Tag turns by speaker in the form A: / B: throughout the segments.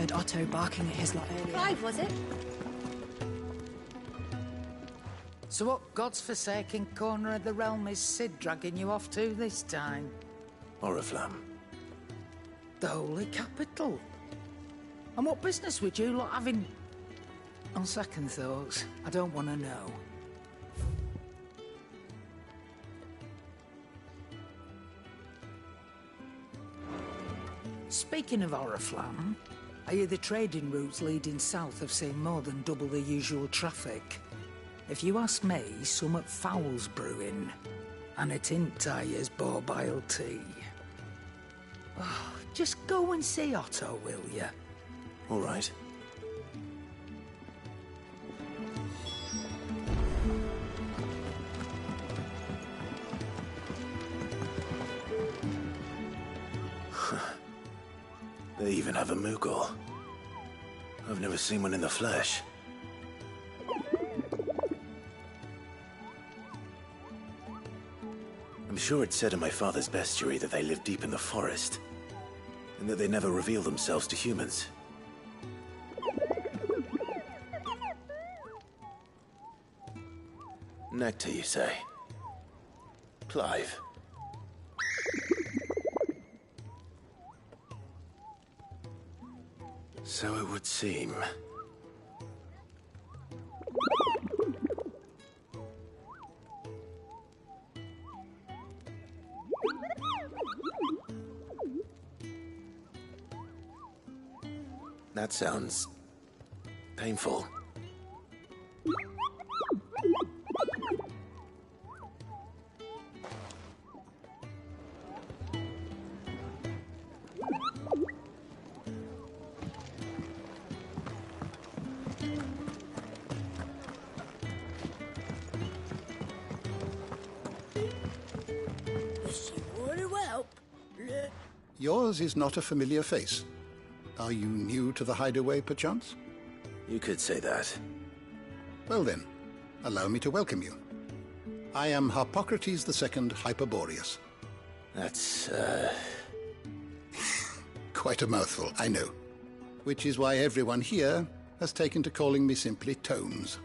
A: heard Otto barking at his lot earlier.
B: Clive, was it?
C: So what God's forsaken corner of the realm is Sid dragging you off to this time?
D: Oriflamme.
C: The Holy Capital. And what business would you lot have in... On second thoughts, I don't want to know. Speaking of Oriflamme, I hear the trading routes leading south have seen more than double the usual traffic. If you ask me, summat foul's brewing. And it ain't Tyre's borbile tea. Oh, just go and see Otto, will ya?
D: All right. They even have a Moogle. I've never seen one in the flesh. I'm sure it said in my father's bestiary that they live deep in the forest, and that they never reveal themselves to humans. Nectar, you say? Clive. So it would seem. That sounds painful.
E: Yours is not a familiar face. Are you new to the hideaway, perchance?
D: You could say that.
E: Well then, allow me to welcome you. I am Harpocrates II Hyperboreus.
D: That's,
E: Quite a mouthful, I know. Which is why everyone here has taken to calling me simply Tomes,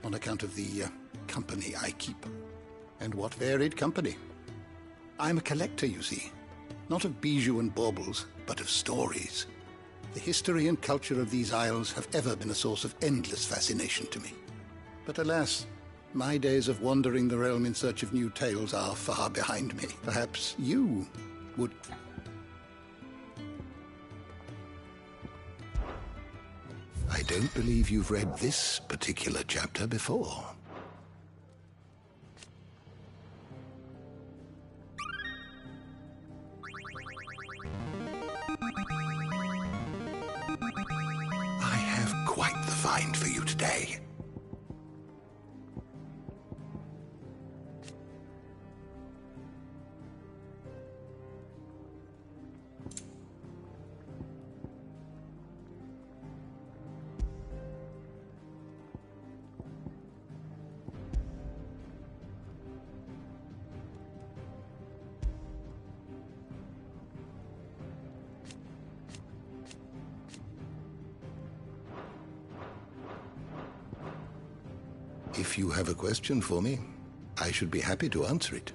E: on account of the company I keep. And what varied company. I'm a collector, you see. Not of bijou and baubles, but of stories. The history and culture of these isles have ever been a source of endless fascination to me. But alas, my days of wandering the realm in search of new tales are far behind me. Perhaps you would... I don't believe you've read this particular chapter before. I have quite the find for you today. If you have a question for me, I should be happy to answer it.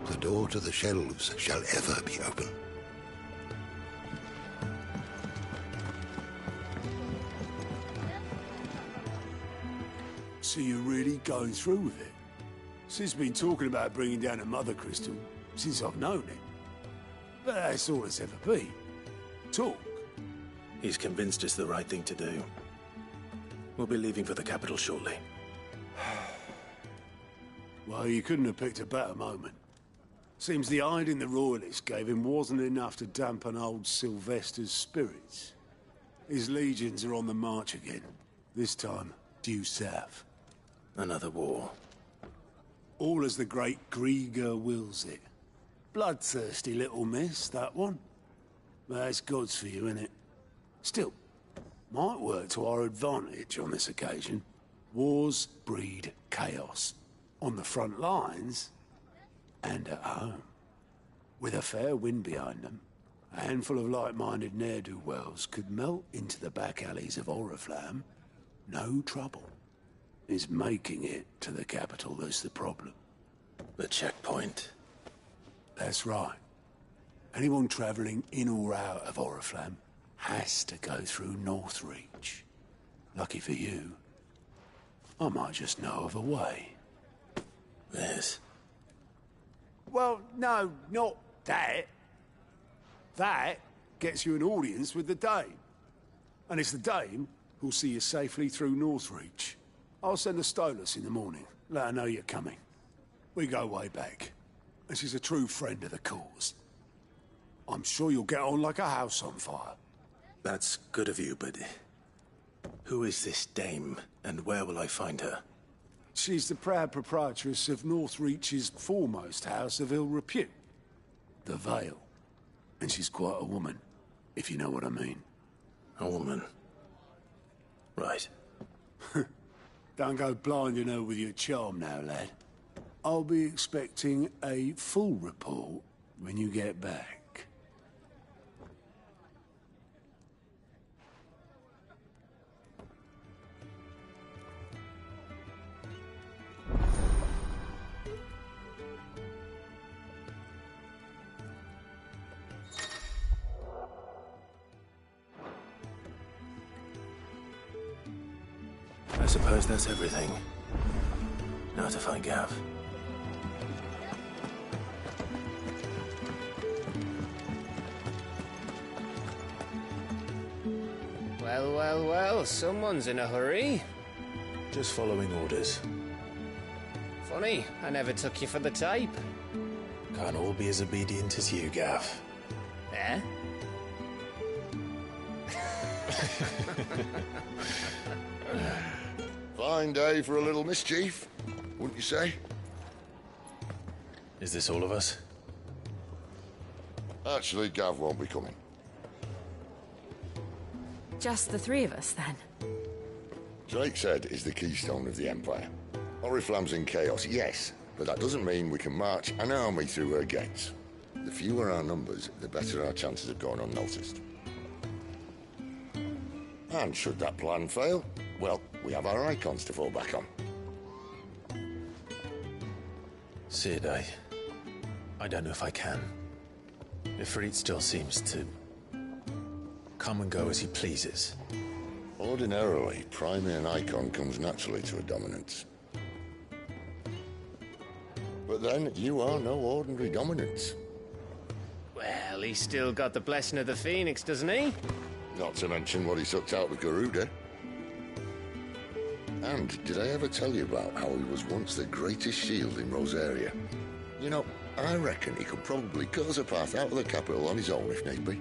E: The door to the shelves shall ever be open.
F: So you're really going through with it? Sid's been talking about bringing down a mother crystal since I've known him. But that's all it's ever been. Talk.
D: He's convinced it's the right thing to do. We'll be leaving for the capital shortly.
F: Well, you couldn't have picked a better moment. Seems the hiding the royalists gave him wasn't enough to dampen old Sylvester's spirits. His legions are on the march again. This time, due south.
D: Another war.
F: All as the great Grieger wills it. Bloodthirsty little miss, that one. But that's God's for you, innit? Still, might work to our advantage on this occasion. Wars breed chaos. On the front lines, and at home. With a fair wind behind them, a handful of like-minded ne'er-do-wells could melt into the back alleys of Oriflamme. No trouble. It's making it to the capital that's the problem.
D: The checkpoint.
F: That's right. Anyone travelling in or out of Oriflamme has to go through Northreach. Lucky for you, I might just know of a way.
D: Yes.
F: Well, no, not that. That gets you an audience with the Dame. And it's the Dame who'll see you safely through Northreach. I'll send a Stolas in the morning. Let her know you're coming. We go way back. And she's a true friend of the cause. I'm sure you'll get on like a house on fire.
D: That's good of you, but... who is this dame, and where will I find her?
F: She's the proud proprietress of Northreach's foremost house of ill repute, the Vale. And she's quite a woman, if you know what I mean.
D: A woman. Right.
F: Don't go blinding her with your charm now, lad. I'll be expecting a full report when you get back.
D: I suppose that's everything. Now to find Gav.
B: Well, well, well, someone's in a hurry.
D: Just following orders.
B: Funny, I never took you for the type.
D: Can't all be as obedient as you, Gav.
B: Eh?
G: Fine day for a little mischief, wouldn't you say?
D: Is this all of us?
G: Actually, Gav won't be coming.
A: Just the three of us, then?
G: Drake's Head is the keystone of the Empire. Oriflamme's in chaos, yes, but that doesn't mean we can march an army through her gates. The fewer our numbers, the better our chances of going unnoticed. And should that plan fail, well, we have our icons to fall back on.
D: Sid, I don't know if I can. Ifrit still seems to come and go as he pleases.
G: Ordinarily, priming an icon comes naturally to a dominance. But then, you are no ordinary dominance.
B: Well, he's still got the blessing of the Phoenix, doesn't he?
G: Not to mention what he sucked out of Garuda. And did I ever tell you about how he was once the greatest shield in Rosaria? You know, I reckon he could probably cut us a path out of the capital on his own if need be.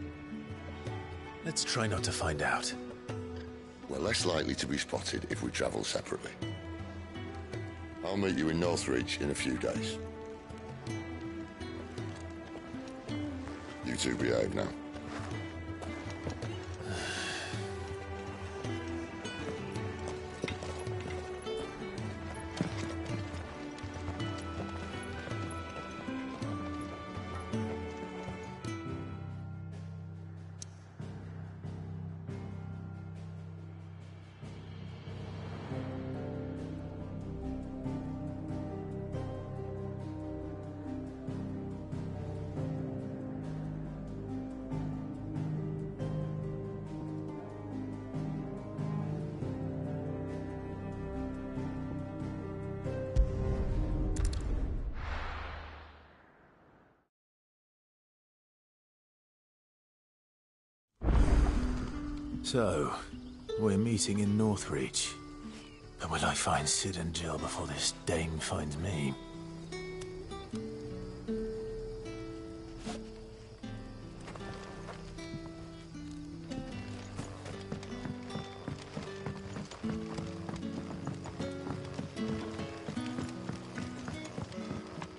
D: Let's try not to find out.
G: We're less likely to be spotted if we travel separately. I'll meet you in Northreach in a few days. You two behave now.
D: So, we're meeting in Northreach. But will I find Sid and Jill before this dame finds me?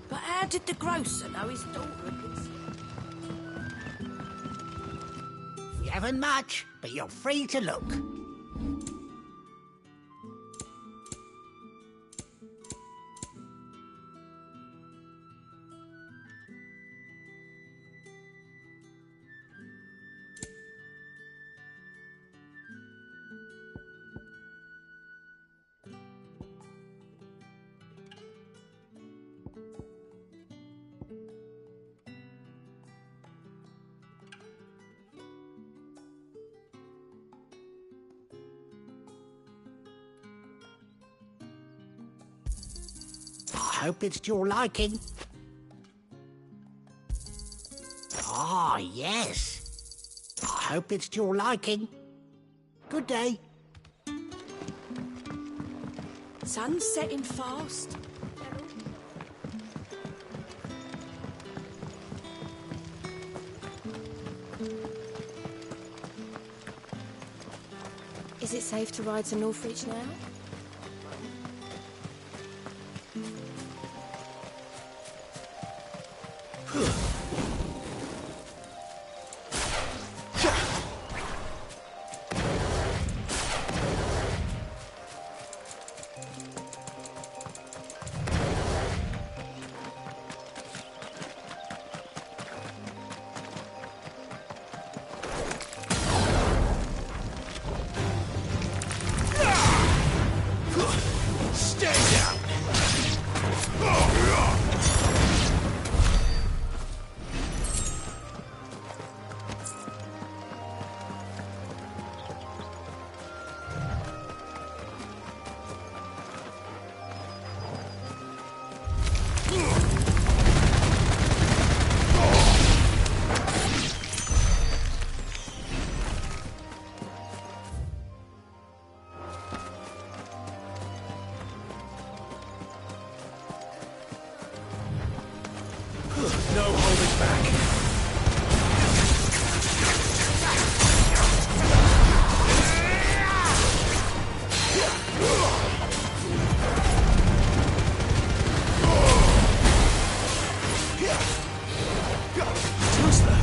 A: But how did the grocer know his daughter had been sick?
H: We haven't much, but you're free to look. hope it's to your liking. Ah, yes. I hope it's to your liking. Good day.
A: Sun's setting fast. Is it safe to ride to Northreach now?
D: No holding back. Too slow.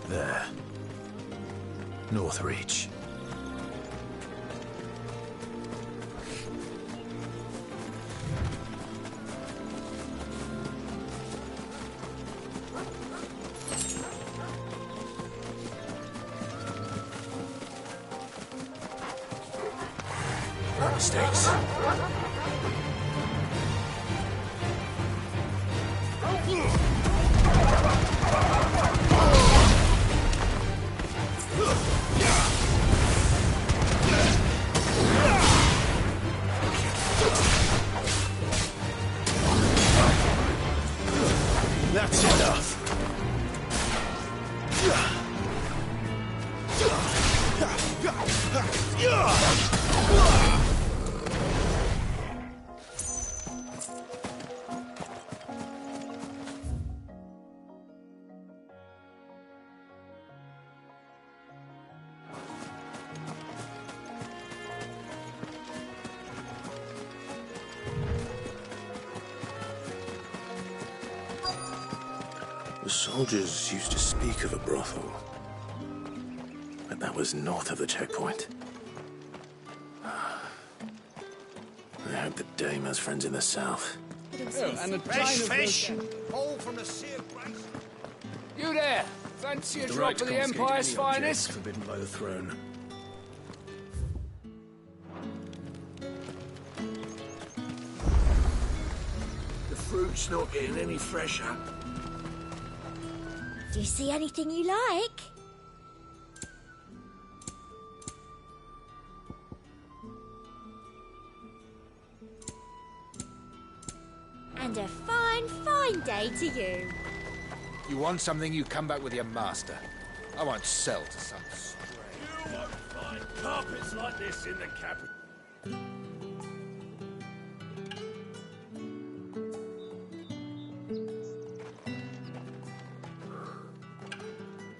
D: There. Northreach. Mistakes. That's enough. The soldiers used to speak of a brothel, but that was north of the checkpoint. I hope the dame has friends in the south.
I: And a
B: Fresh fish!
H: All from the sea of grace.
I: You there? Fancy a
D: The
I: drop
D: right
I: of the
D: confiscate
I: Empire's
D: any objects
I: finest?
D: forbidden by the throne.
I: The fruit's not getting any fresher.
J: Do you see anything you like? And a fine, fine day to you.
K: You want something, you come back with your master. I won't sell to some stray.
F: You won't find carpets like this in the capital.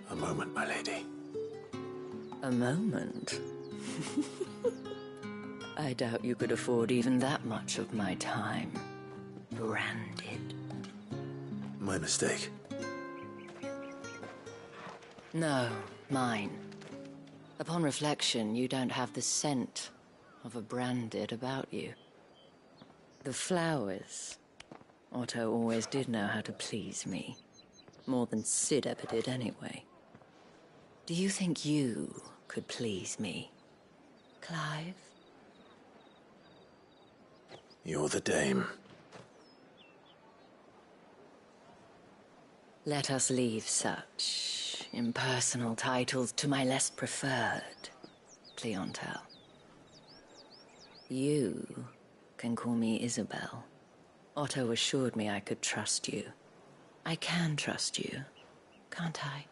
D: A moment, my lady.
L: A moment? I doubt you could afford even that much of my time. Branded.
D: My mistake.
L: No, mine. Upon reflection, you don't have the scent of a branded about you. The flowers. Otto always did know how to please me. More than Sid ever did anyway. Do you think you could please me, Clive?
D: You're the dame.
L: Let us leave such impersonal titles to my less preferred clientele. You can call me Isabel. Otto assured me I could trust you. I can trust you, can't I?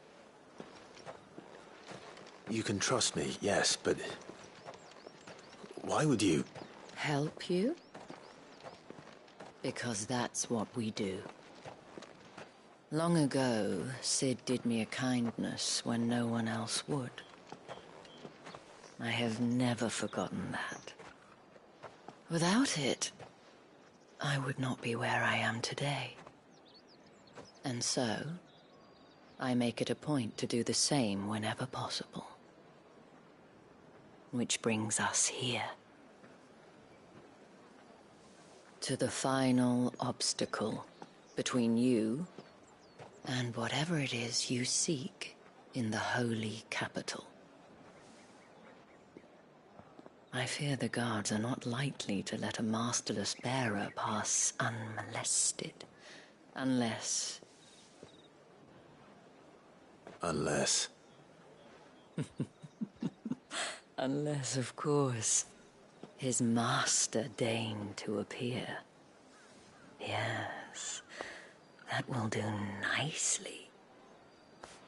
D: You can trust me, yes, but... why would you...
L: Help you? Because that's what we do. Long ago, Sid did me a kindness when no one else would. I have never forgotten that. Without it, I would not be where I am today. And so, I make it a point to do the same whenever possible. Which brings us here. To the final obstacle between you and whatever it is you seek in the holy capital. I fear the guards are not likely to let a masterless bearer pass unmolested, unless...
D: Unless...
L: Unless, of course, his master deigned to appear. Yes, that will do nicely.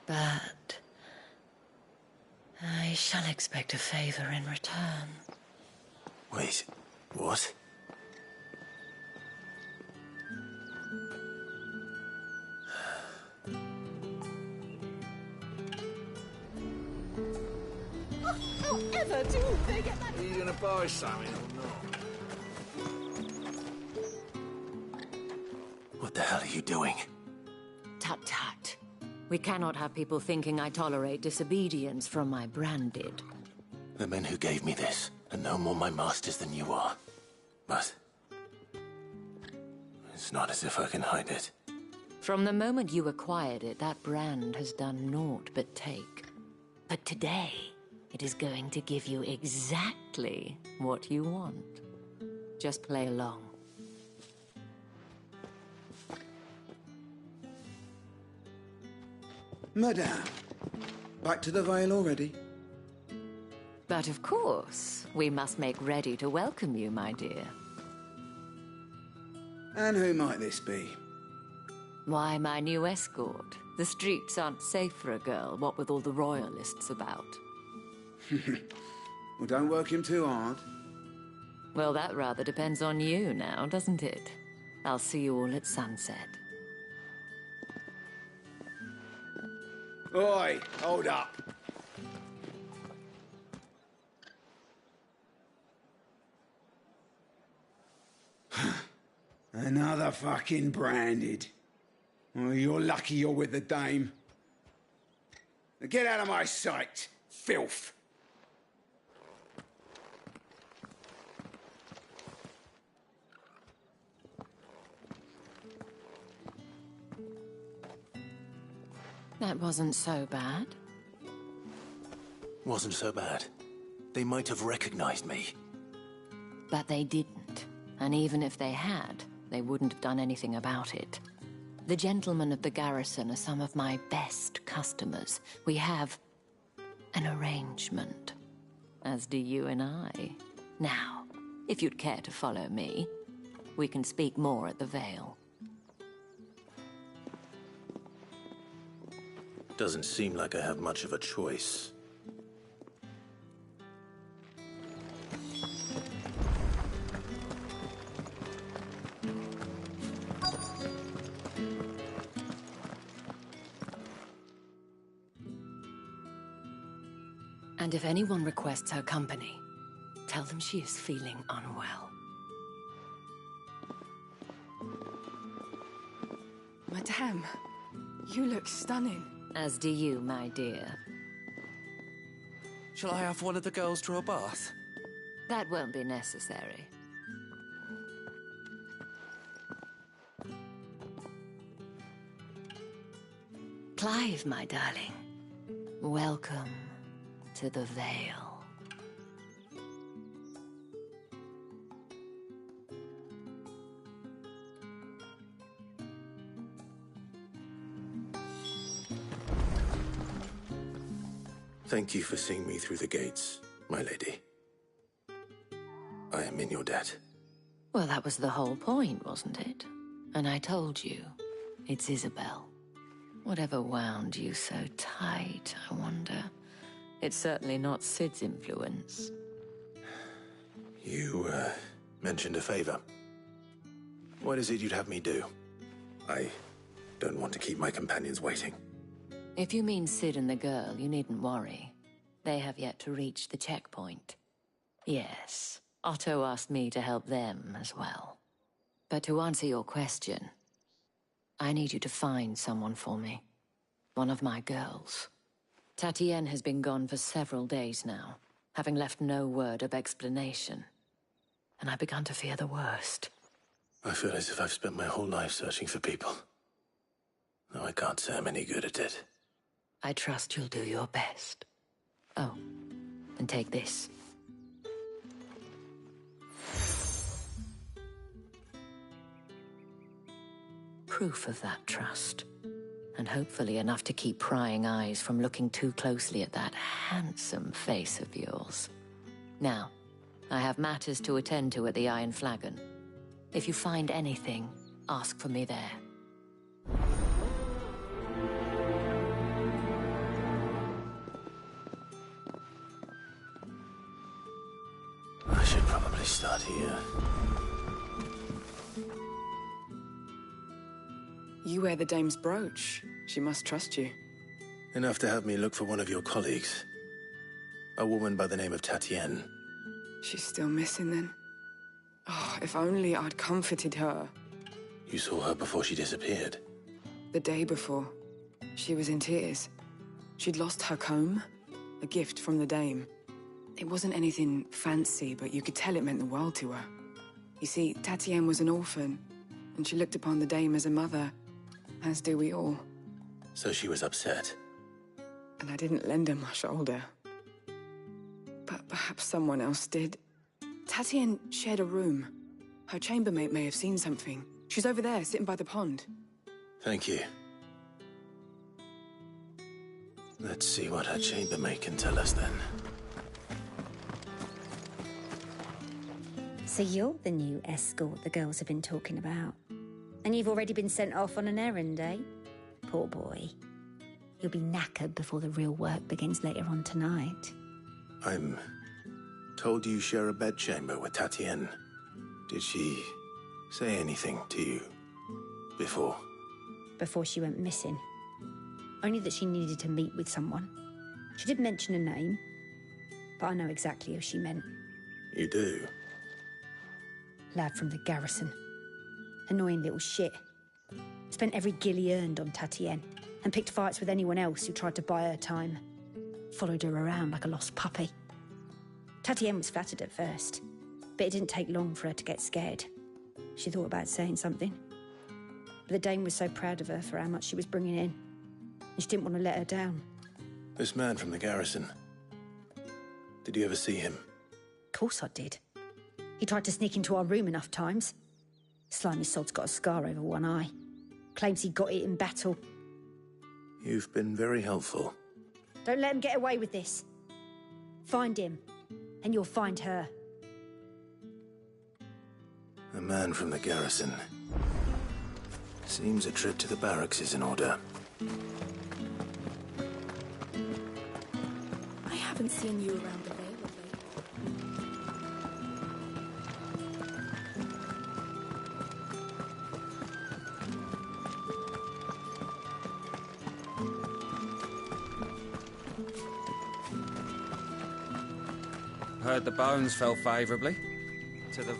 L: But I shall expect a favor in return.
D: Wait, what?
J: However do they get that?
I: Are you gonna buy something or not?
D: What the hell are you doing?
L: Tut tut. We cannot have people thinking I tolerate disobedience from my branded.
D: The men who gave me this are no more my masters than you are. But... it's not as if I can hide it.
L: From the moment you acquired it, that brand has done naught but take. But today, it is going to give you exactly what you want. Just play along.
M: Madame, back to the Vale already?
L: But of course, we must make ready to welcome you, my dear.
M: And who might this be?
L: Why, my new escort. The streets aren't safe for a girl, what with all the royalists about.
M: Well, don't work him too hard.
L: Well, that rather depends on you now, doesn't it? I'll see you all at sunset.
M: Oi, hold up. Another fucking branded. Well, you're lucky you're with the dame. Now get out of my sight, filth.
L: That wasn't so bad.
D: Wasn't so bad. They might have recognized me.
L: But they didn't. And even if they had, they wouldn't have done anything about it. The gentlemen of the garrison are some of my best customers. We have an arrangement, as do you and I. Now, if you'd care to follow me, we can speak more at the Vale.
D: Doesn't seem like I have much of a choice.
L: And if anyone requests her company, tell them she is feeling unwell.
N: Madame, you look stunning.
L: As do you, my dear.
O: Shall I have one of the girls draw a bath?
L: That won't be necessary. Clive, my darling. Welcome to the Vale.
D: Thank you for seeing me through the gates, my lady. I am in your debt.
L: Well, that was the whole point, wasn't it? And I told you, it's Isabel. Whatever wound you so tight, I wonder. It's certainly not Sid's influence.
D: You, mentioned a favor. What is it you'd have me do? I don't want to keep my companions waiting.
L: If you mean Sid and the girl, you needn't worry. They have yet to reach the checkpoint. Yes, Otto asked me to help them as well. But to answer your question, I need you to find someone for me. One of my girls. Tatienne has been gone for several days now, having left no word of explanation. And I've begun to fear the worst.
D: I feel as if I've spent my whole life searching for people. Though I can't say I'm any good at it.
L: I trust you'll do your best. Oh, and take this. Proof of that trust. And hopefully enough to keep prying eyes from looking too closely at that handsome face of yours. Now, I have matters to attend to at the Iron Flagon. If you find anything, ask for me there.
D: I should probably start here.
N: You wear the dame's brooch. She must trust you.
D: Enough to have me look for one of your colleagues. A woman by the name of Tatienne.
N: She's still missing then. Oh, if only I'd comforted her.
D: You saw her before she disappeared.
N: The day before. She was in tears. She'd lost her comb, a gift from the dame. It wasn't anything fancy, but you could tell it meant the world to her. You see, Tatienne was an orphan, and she looked upon the dame as a mother, as do we all.
D: So she was upset.
N: And I didn't lend her my shoulder. But perhaps someone else did. Tatienne shared a room. Her chambermaid may have seen something. She's over there, sitting by the pond.
D: Thank you. Let's see what her chambermaid can tell us then.
P: So you're the new escort the girls have been talking about. And you've already been sent off on an errand, eh? Poor boy. You'll be knackered before the real work begins later on tonight.
D: I'm told you share a bedchamber with Tatienne. Did she say anything to you before?
P: Before she went missing. Only that she needed to meet with someone. She did mention a name, but I know exactly who she meant.
D: You do?
P: Lad from the garrison. Annoying little shit. Spent every guil he earned on Tatienne, and picked fights with anyone else who tried to buy her time. Followed her around like a lost puppy. Tatienne was flattered at first, but it didn't take long for her to get scared. She thought about saying something. But the Dame was so proud of her for how much she was bringing in, and she didn't want to let her down.
D: This man from the garrison. Did you ever see him?
P: Of course I did. He tried to sneak into our room enough times. Slimy sod's got a scar over one eye. Claims he got it in battle.
D: You've been very helpful.
P: Don't let him get away with this. Find him, and you'll find her.
D: A man from the garrison. Seems a trip to the barracks is in order.
A: I haven't seen you around the Vale
O: Heard the bones fell favourably to the...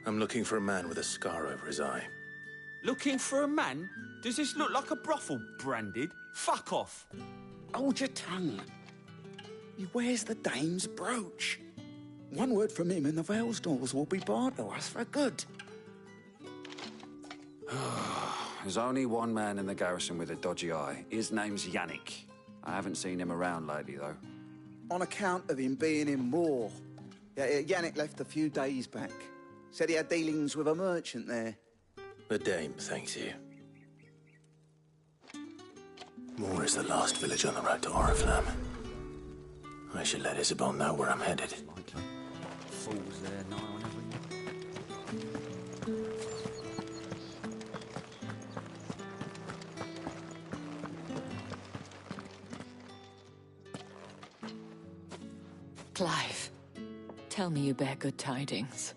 D: I'm looking for a man with a scar over his eye.
Q: Looking for a man? Does this look like a brothel, Branded? Fuck off.
I: Hold your tongue. He wears the Dame's brooch. One word from him and the Vale's doors will be barred to us for good.
Q: There's only one man in the garrison with a dodgy eye. His name's Yannick. I haven't seen him around lately, though.
I: On account of him being in war. Yeah, Yannick left a few days back. Said he had dealings with a merchant there.
D: The Dame thanks you. Moor is the last village on the road to Oriflamme. I should let Isabel know where I'm headed.
Q: Fools there, nigh on every...
L: Clive, tell me you bear good tidings.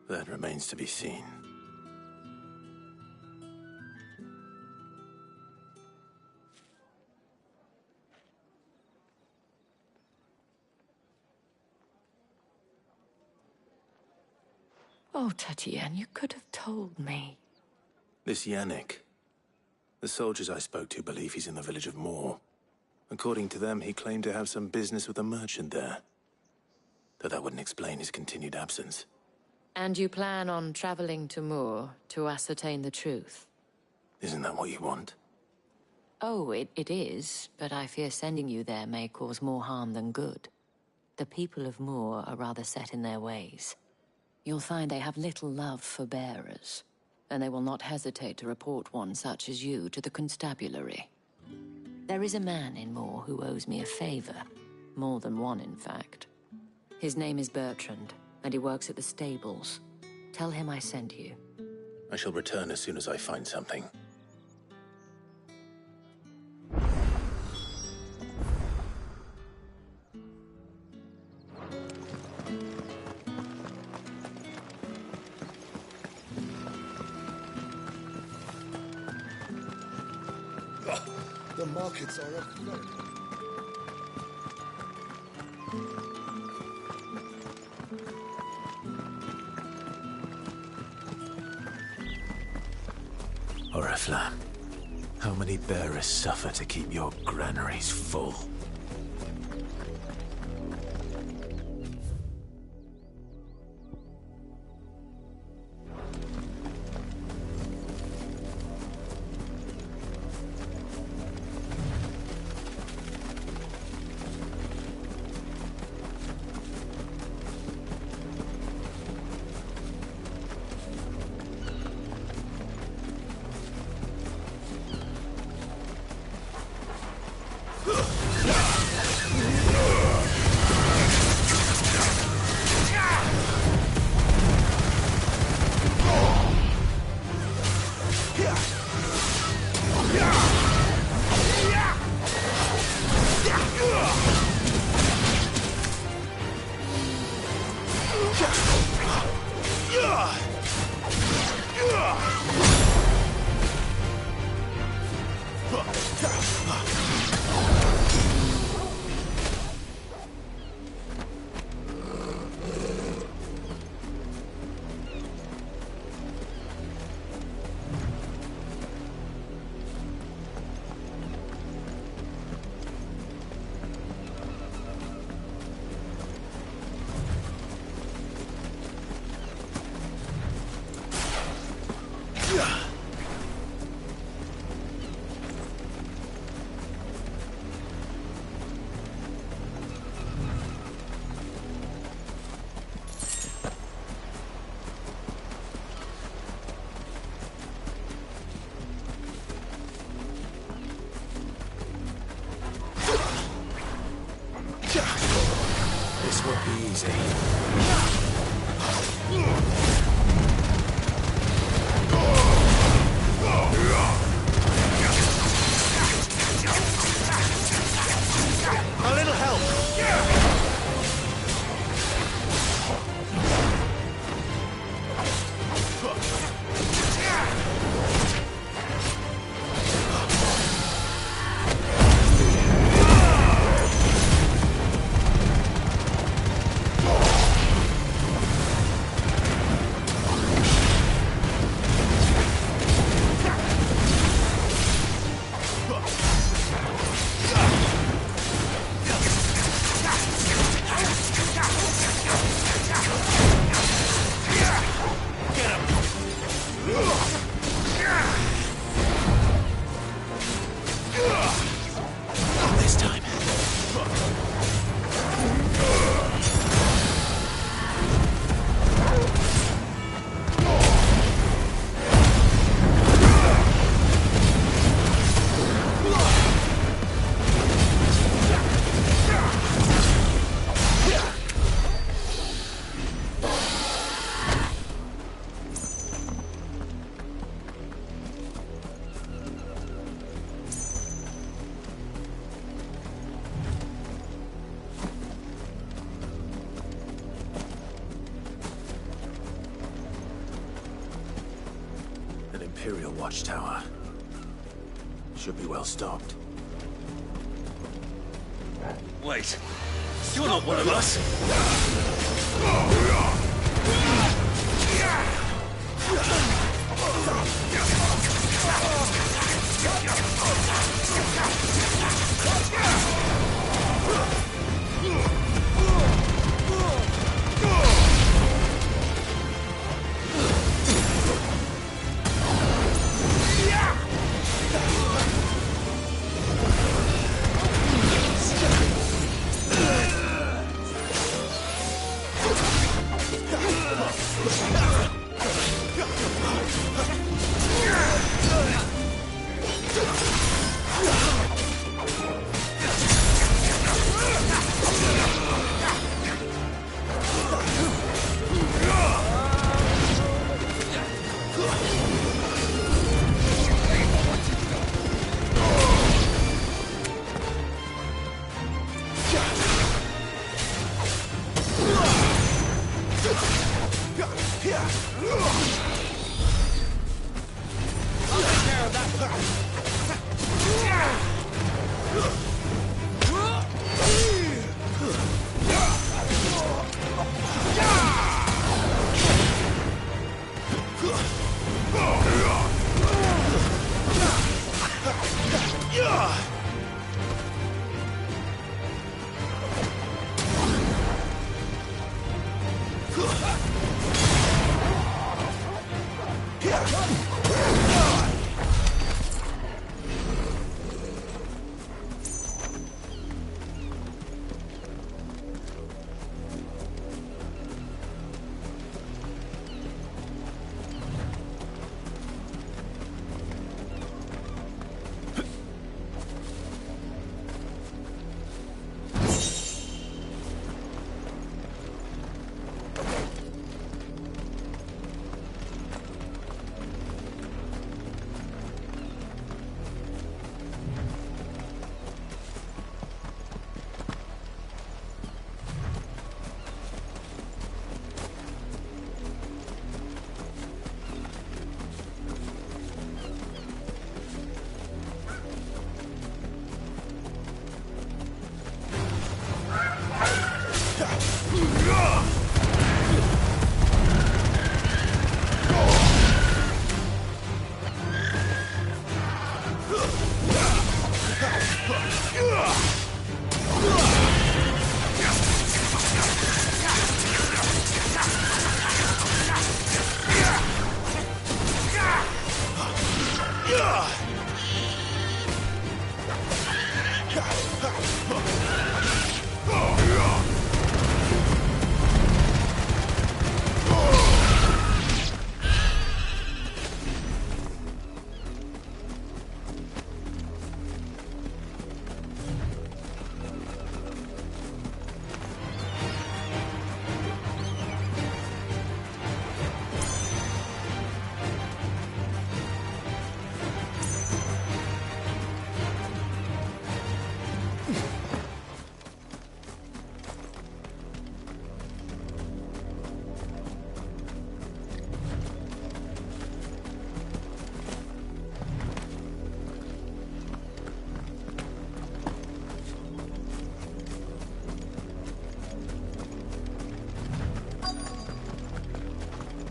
D: That remains to be seen.
L: Oh, Tatienne, you could have told me.
D: This Yannick. The soldiers I spoke to believe he's in the village of Moor. According to them, he claimed to have some business with a merchant there. Though that wouldn't explain his continued absence.
L: And you plan on traveling to Moor to ascertain the truth?
D: Isn't that what you want?
L: Oh, it is, but I fear sending you there may cause more harm than good. The people of Moor are rather set in their ways. You'll find they have little love for bearers, and they will not hesitate to report one such as you to the constabulary. There is a man in Moor who owes me a favor. More than one, in fact. His name is Bertrand, and he works at the stables. Tell him I sent you.
D: I shall return as soon as I find something.
E: The markets are afloat.
D: Oriflamme, how many bearers suffer to keep your granaries full? This won't be easy.
B: A little help.
D: Imperial watchtower. Should be well stocked.
B: Wait. You're not one of us!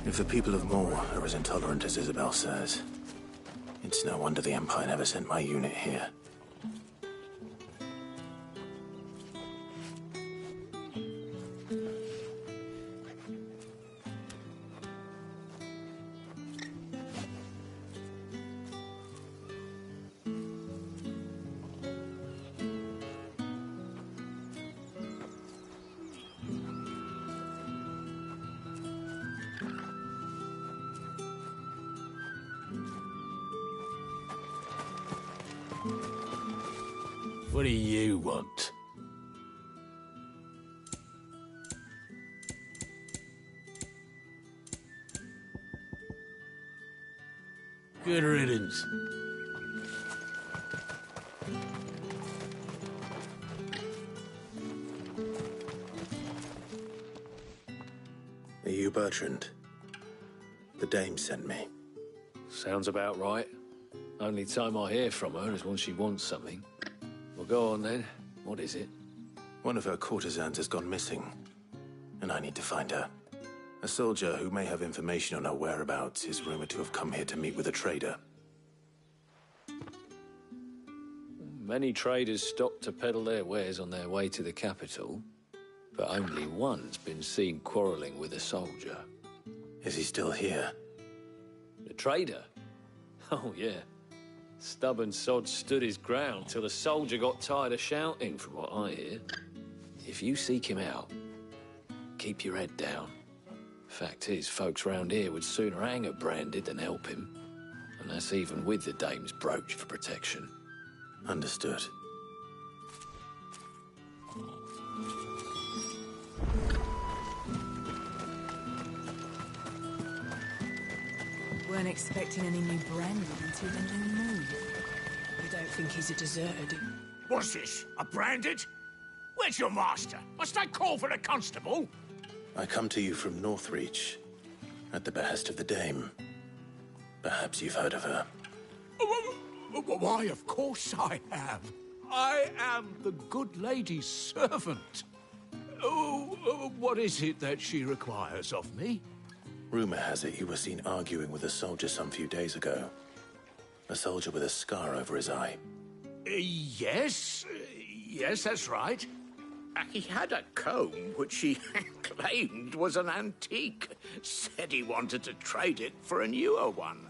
D: If the people of Moor are as intolerant as Isabel says, it's no wonder the Empire never sent my unit here.
F: What do you want? Good riddance.
D: Are you Bertrand? The dame sent me.
R: Sounds about right. Only time I hear from her is when she wants something. Well, go on then. What is it?
D: One of her courtesans has gone missing, and I need to find her. A soldier who may have information on her whereabouts is rumored to have come here to meet with a trader.
R: Many traders stop to peddle their wares on their way to the capital, but only one's been seen quarrelling with a soldier.
D: Is he still here?
R: The trader? Oh, yeah. Stubborn sod stood his ground till the soldier got tired of shouting, from what I hear. If you seek him out, keep your head down. Fact is, folks round here would sooner hang a branded than help him. And that's even with the dame's brooch for protection.
D: Understood.
A: Weren't expecting any new branding until the new moon. You don't think he's a deserter, do you?
S: What's this? A branded? Where's your master? Must I call for a constable?
D: I come to you from Northreach, at the behest of the dame. Perhaps you've heard of her.
S: Why, of course I have. I am the good lady's servant. Oh, what is it that she requires of me?
D: Rumor has it you were seen arguing with a soldier some few days ago. A soldier with a scar over his eye.
S: Yes, that's right. He had a comb which he claimed was an antique. Said he wanted to trade it for a newer one.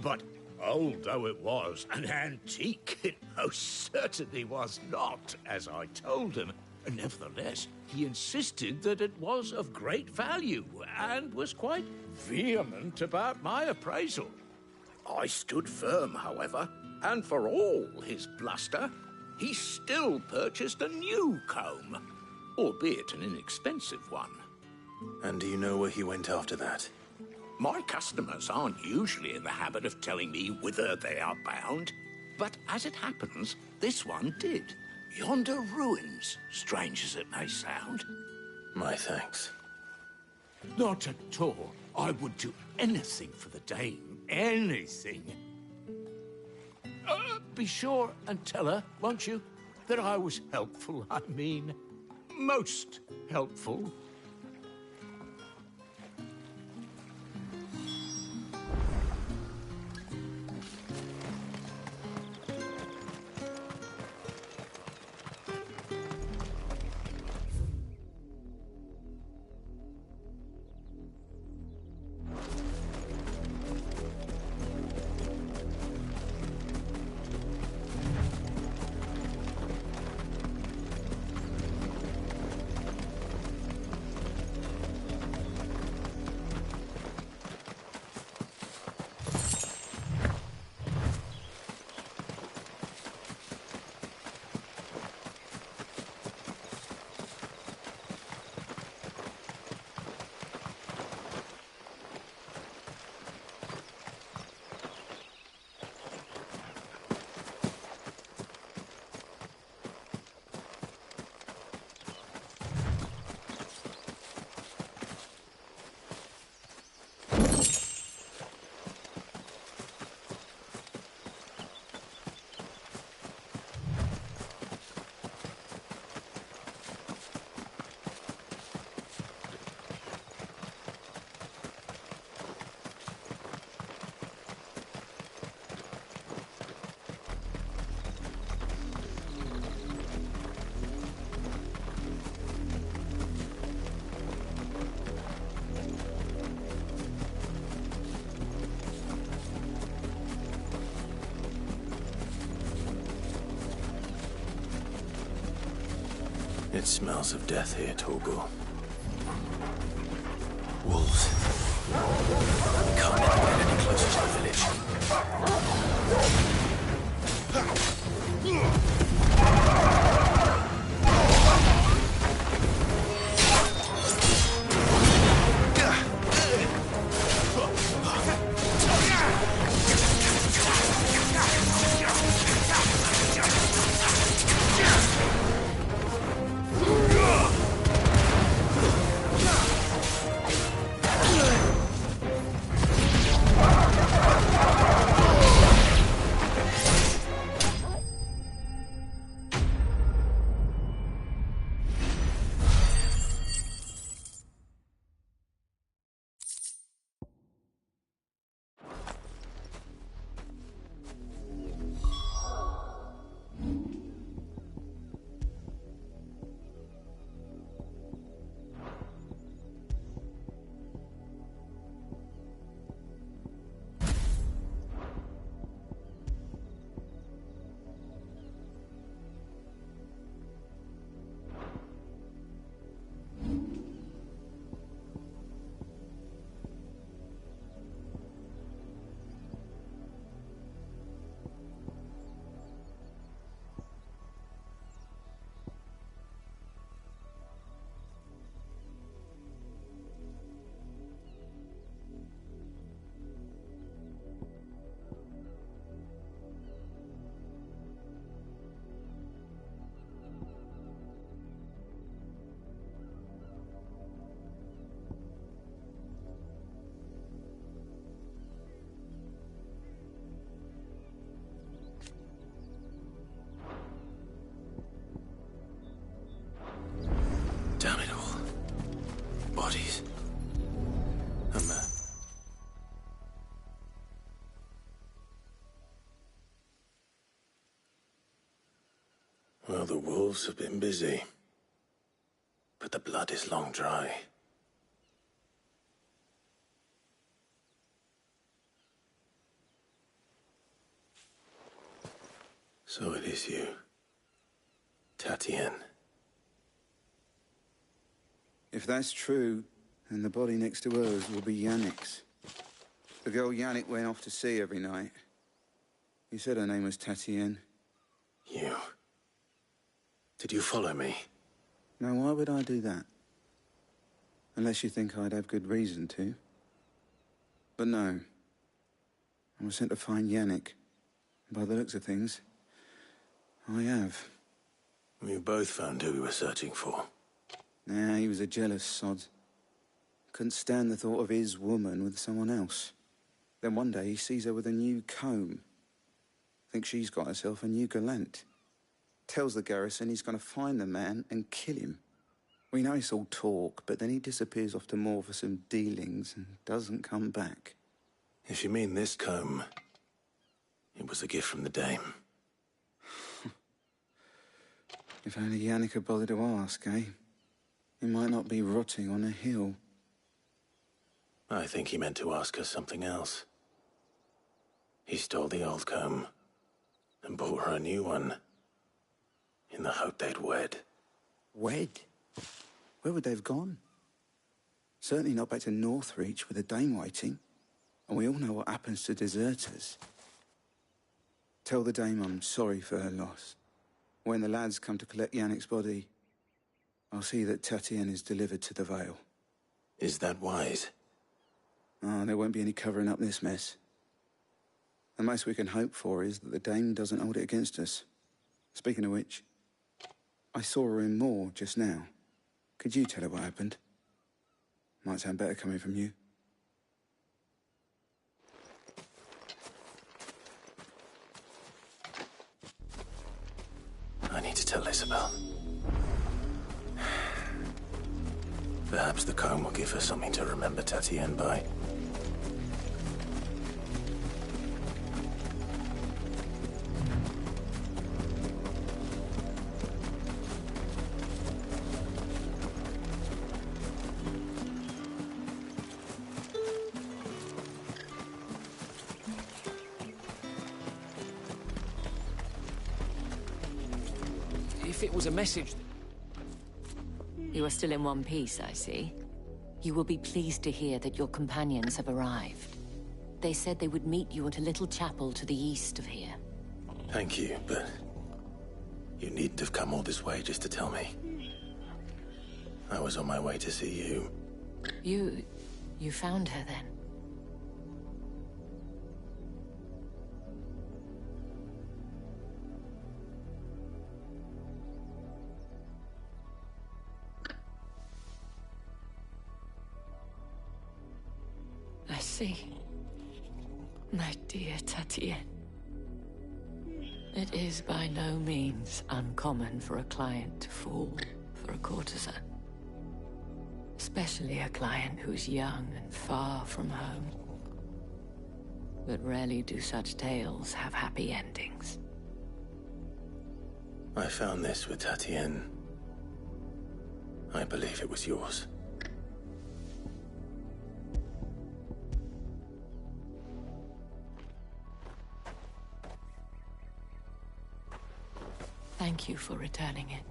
S: But old though it was, an antique it most certainly was not, as I told him. Nevertheless, he insisted that it was of great value and was quite vehement about my appraisal. I stood firm, however, and for all his bluster, he still purchased a new comb, albeit an inexpensive one.
D: And do you know where he went after that?
S: My customers aren't usually in the habit of telling me whither they are bound, but as it happens, this one did. Yonder ruins, strange as it may sound.
D: My thanks.
S: Not at all. I would do anything for the dame. Anything. Be sure and tell her, won't you, that I was helpful. I mean, most helpful.
D: It smells of death here, Torgor. Wolves. We can't let them get any closer to the village. Damn it all. Bodies. A man. Well, the wolves have been busy. But the blood is long dry. So it is you, Tatienne.
I: If that's true, then the body next to hers will be Yannick's. The girl Yannick went off to see every night. He said her name was Tatienne.
D: You? Did you follow me?
I: Now, why would I do that? Unless you think I'd have good reason to. But no. I was sent to find Yannick. By the looks of things, I have.
D: We both found who we were searching for.
I: Nah, he was a jealous sod. Couldn't stand the thought of his woman with someone else. Then one day he sees her with a new comb. Thinks she's got herself a new gallant. Tells the garrison he's going to find the man and kill him. We know it's all talk, but then he disappears off to Moor for some dealings and doesn't come back.
D: If you mean this comb, it was a gift from the dame.
I: If only Yannick had bothered to ask, eh? He might not be rotting on a hill.
D: I think he meant to ask her something else. He stole the old comb and bought her a new one in the hope they'd wed.
I: Wed? Where would they have gone? Certainly not back to Northreach with a dame waiting. And we all know what happens to deserters. Tell the dame I'm sorry for her loss. When the lads come to collect Yannick's body, I'll see that Tatienne is delivered to the Vale.
D: Is that wise?
I: Oh, there won't be any covering up this mess. The most we can hope for is that the dame doesn't hold it against us. Speaking of which, I saw her in Moor just now. Could you tell her what happened? Might sound better coming from you.
D: I need to tell Isabel. Perhaps the comb will give her something to remember Tatienne by.
R: If it was a message...
L: You are still in one piece, I see. You will be pleased to hear that your companions have arrived. They said they would meet you at a little chapel to the east of here.
D: Thank you, but you needn't have come all this way just to tell me. I was on my way to see you.
L: You found her then? I see. My dear Tatienne. It is by no means uncommon for a client to fall for a courtesan. Especially a client who's young and far from home. But rarely do such tales have happy endings.
D: I found this with Tatienne. I believe it was yours.
L: Thank you for returning it.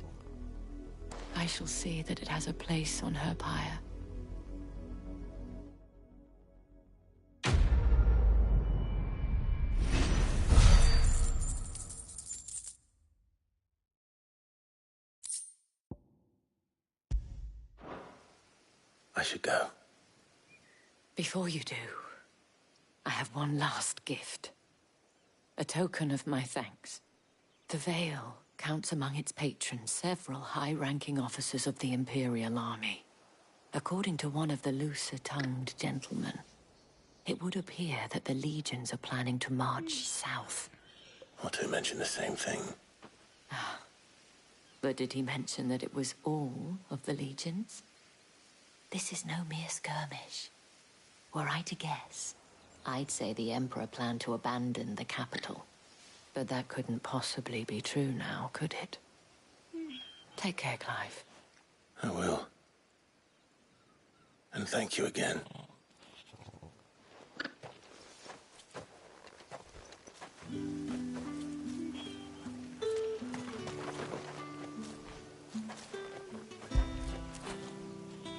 L: I shall see that it has a place on her pyre.
D: I should go.
L: Before you do, I have one last gift. A token of my thanks. The Vale counts among its patrons several high-ranking officers of the Imperial Army. According to one of the looser-tongued gentlemen, it would appear that the legions are planning to march south.
D: Or to mention the same thing.
L: But did he mention that it was all of the legions? This is no mere skirmish. Were I to guess, I'd say the Emperor planned to abandon the capital. But that couldn't possibly be true now, could it? Take care, Clive.
D: I will. And thank you again.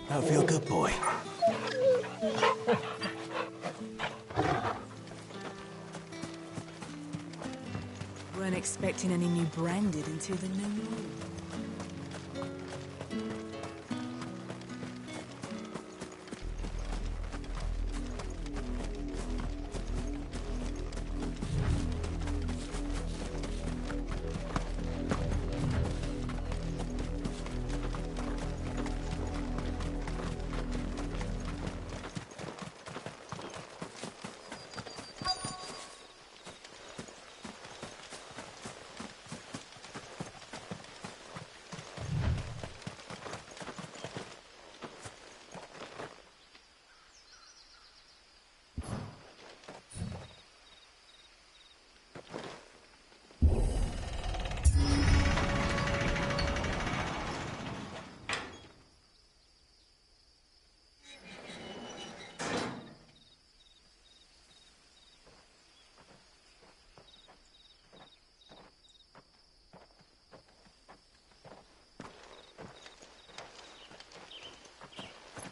D: I feel good, boy.
A: Weren't expecting any new branded until the new moon.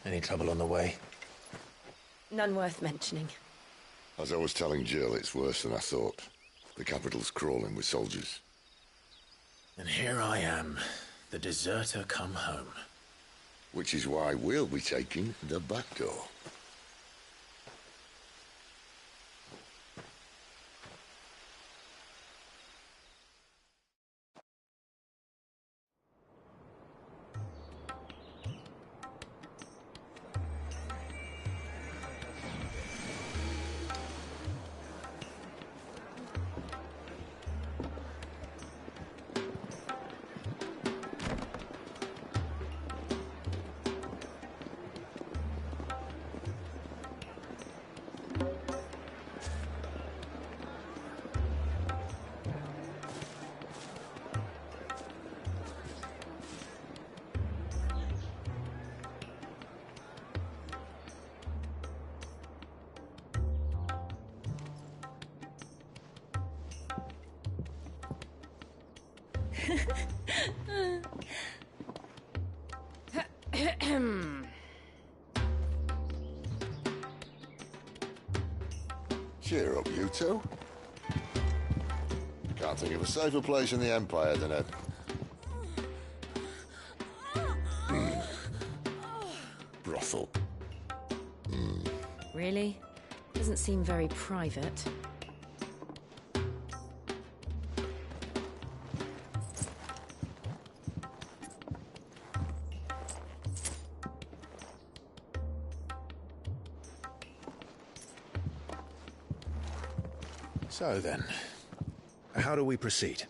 D: Any trouble on the way?
T: None worth mentioning.
G: As I was telling Jill, it's worse than I thought. The capital's crawling with soldiers.
D: And here I am, the deserter come home.
G: Which is why we'll be taking the back door. Cheer up, you two. Can't think of a safer place in the Empire than a... brothel.
T: Really? Doesn't seem very private.
D: So then, how do we proceed?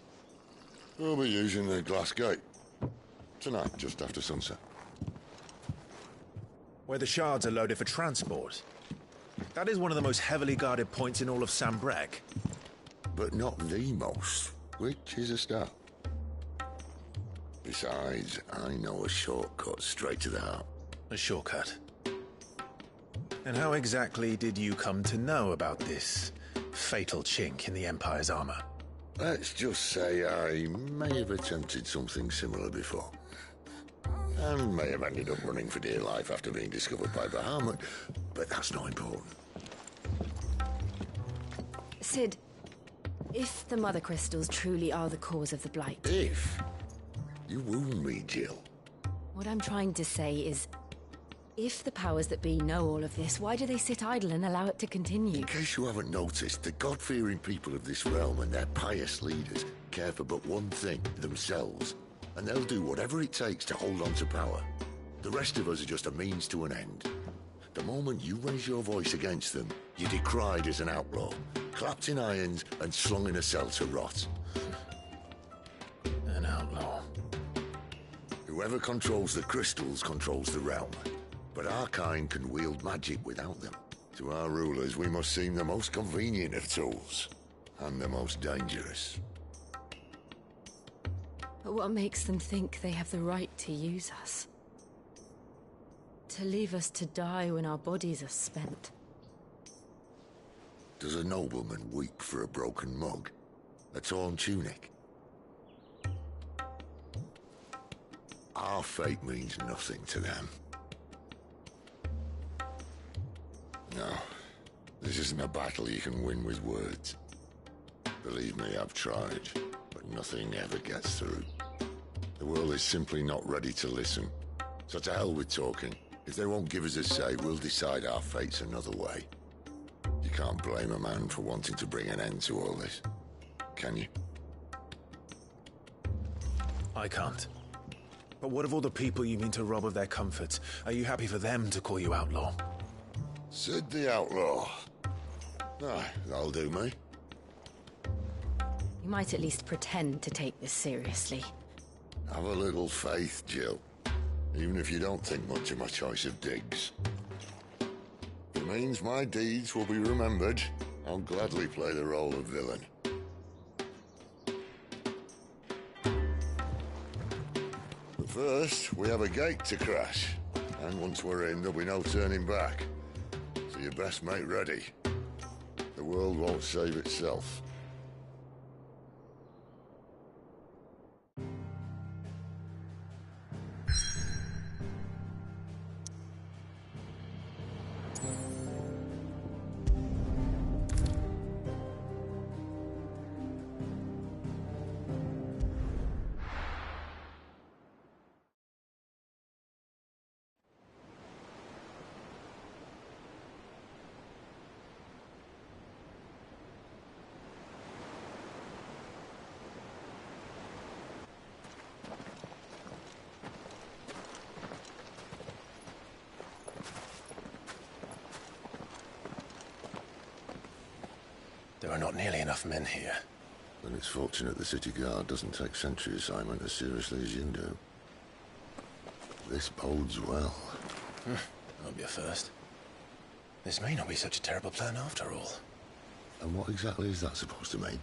G: We'll be using the glass gate. Tonight, just after sunset.
D: Where the shards are loaded for transport. That is one of the most heavily guarded points in all of Sambrek.
G: But not the most, which is a start. Besides, I know a shortcut straight to the heart.
D: A shortcut? And how exactly did you come to know about this fatal chink in the Empire's armor?
G: Let's just say I may have attempted something similar before. And may have ended up running for dear life after being discovered by Bahamut, but that's not important.
T: Sid, if the Mother Crystals truly are the cause of the Blight...
G: If? You wound me, Jill.
T: What I'm trying to say is, if the powers that be know all of this, why do they sit idle and allow it to continue?
G: In case you haven't noticed, the God-fearing people of this realm and their pious leaders care for but one thing, themselves. And they'll do whatever it takes to hold on to power. The rest of us are just a means to an end. The moment you raise your voice against them, you're decried as an outlaw, clapped in irons and slung in a cell to rot.
D: An outlaw.
G: Whoever controls the crystals controls the realm. But our kind can wield magic without them. To our rulers, we must seem the most convenient of tools, and the most dangerous.
T: But what makes them think they have the right to use us? To leave us to die when our bodies are spent?
G: Does a nobleman weep for a broken mug? A torn tunic? Our fate means nothing to them. No, this isn't a battle you can win with words. Believe me, I've tried, but nothing ever gets through. The world is simply not ready to listen. So to hell with talking. If they won't give us a say, we'll decide our fates another way. You can't blame a man for wanting to bring an end to all this, can you?
D: I can't. But what of all the people you mean to rob of their comforts? Are you happy for them to call you outlaw?
G: Sid the Outlaw. Ah, that'll do me.
T: You might at least pretend to take this seriously.
G: Have a little faith, Jill. Even if you don't think much of my choice of digs. If it means my deeds will be remembered, I'll gladly play the role of villain. But first, we have a gate to crash. And once we're in, there'll be no turning back. So you best make ready. The world won't save itself.
D: There are not nearly enough men here.
G: Then it's fortunate the city guard doesn't take sentry assignment as seriously as you do. This bodes well.
D: That'll be a first. This may not be such a terrible plan after all.
G: And what exactly is that supposed to mean?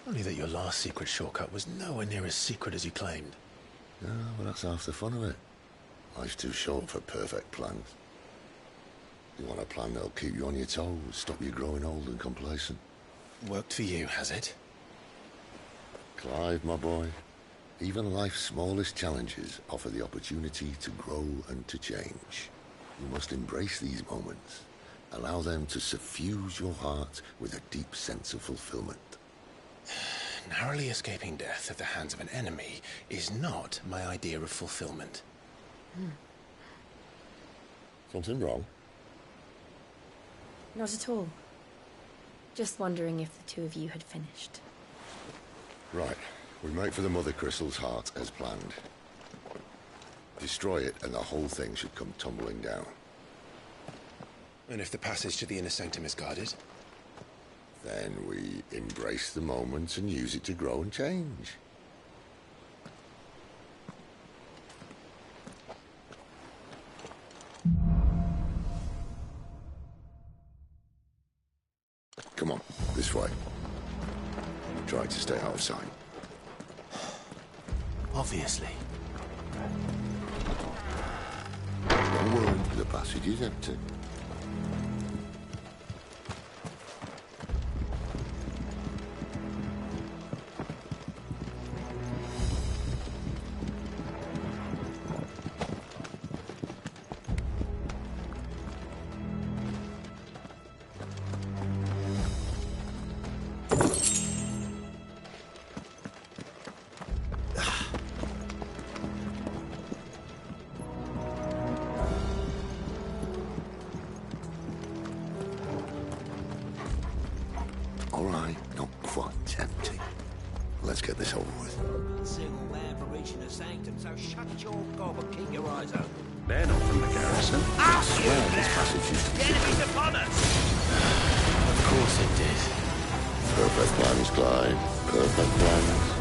D: Only that your last secret shortcut was nowhere near as secret as you claimed.
G: Yeah, well, that's half the fun of it. Life's too short for perfect plans. You want a plan that'll keep you on your toes, stop you growing old and complacent.
D: Worked for you, has it?
G: Clive, my boy, Even life's smallest challenges offer the opportunity to grow and to change. You must embrace these moments. Allow them to suffuse your heart with a deep sense of fulfillment.
D: Narrowly escaping death at the hands of an enemy is not my idea of fulfillment.
G: Something wrong?
P: Not at all. Just wondering if the two of you had finished.
G: Right. We make for the Mother Crystal's heart as planned. Destroy it and the whole thing should come tumbling down.
D: And if the passage to the inner sanctum is guarded?
G: Then we embrace the moment and use it to grow and change. Come on, this way. Try to stay out of sight.
D: Obviously.
G: Don't worry, the passage is empty. All right, not quite empty. Let's get this over with.
S: Single man for reaching the sanctum, so shut your gob and keep your eyes open.
G: They're not from the garrison.
S: Ah,
G: I swear this passage used to
S: The enemy's upon us!
D: Of course it did.
G: Perfect plans, Clyde. Perfect plans.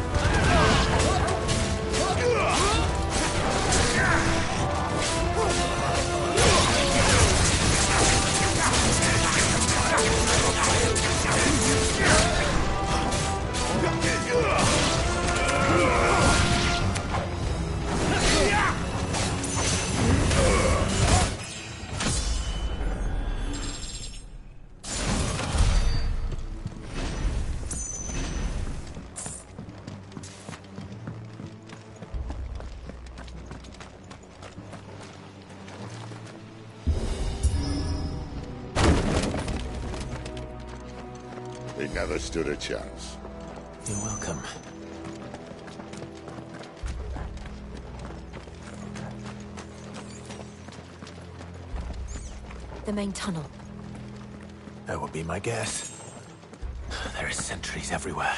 G: They never stood a chance.
D: You're welcome.
P: The main tunnel.
D: That would be my guess. There are sentries everywhere.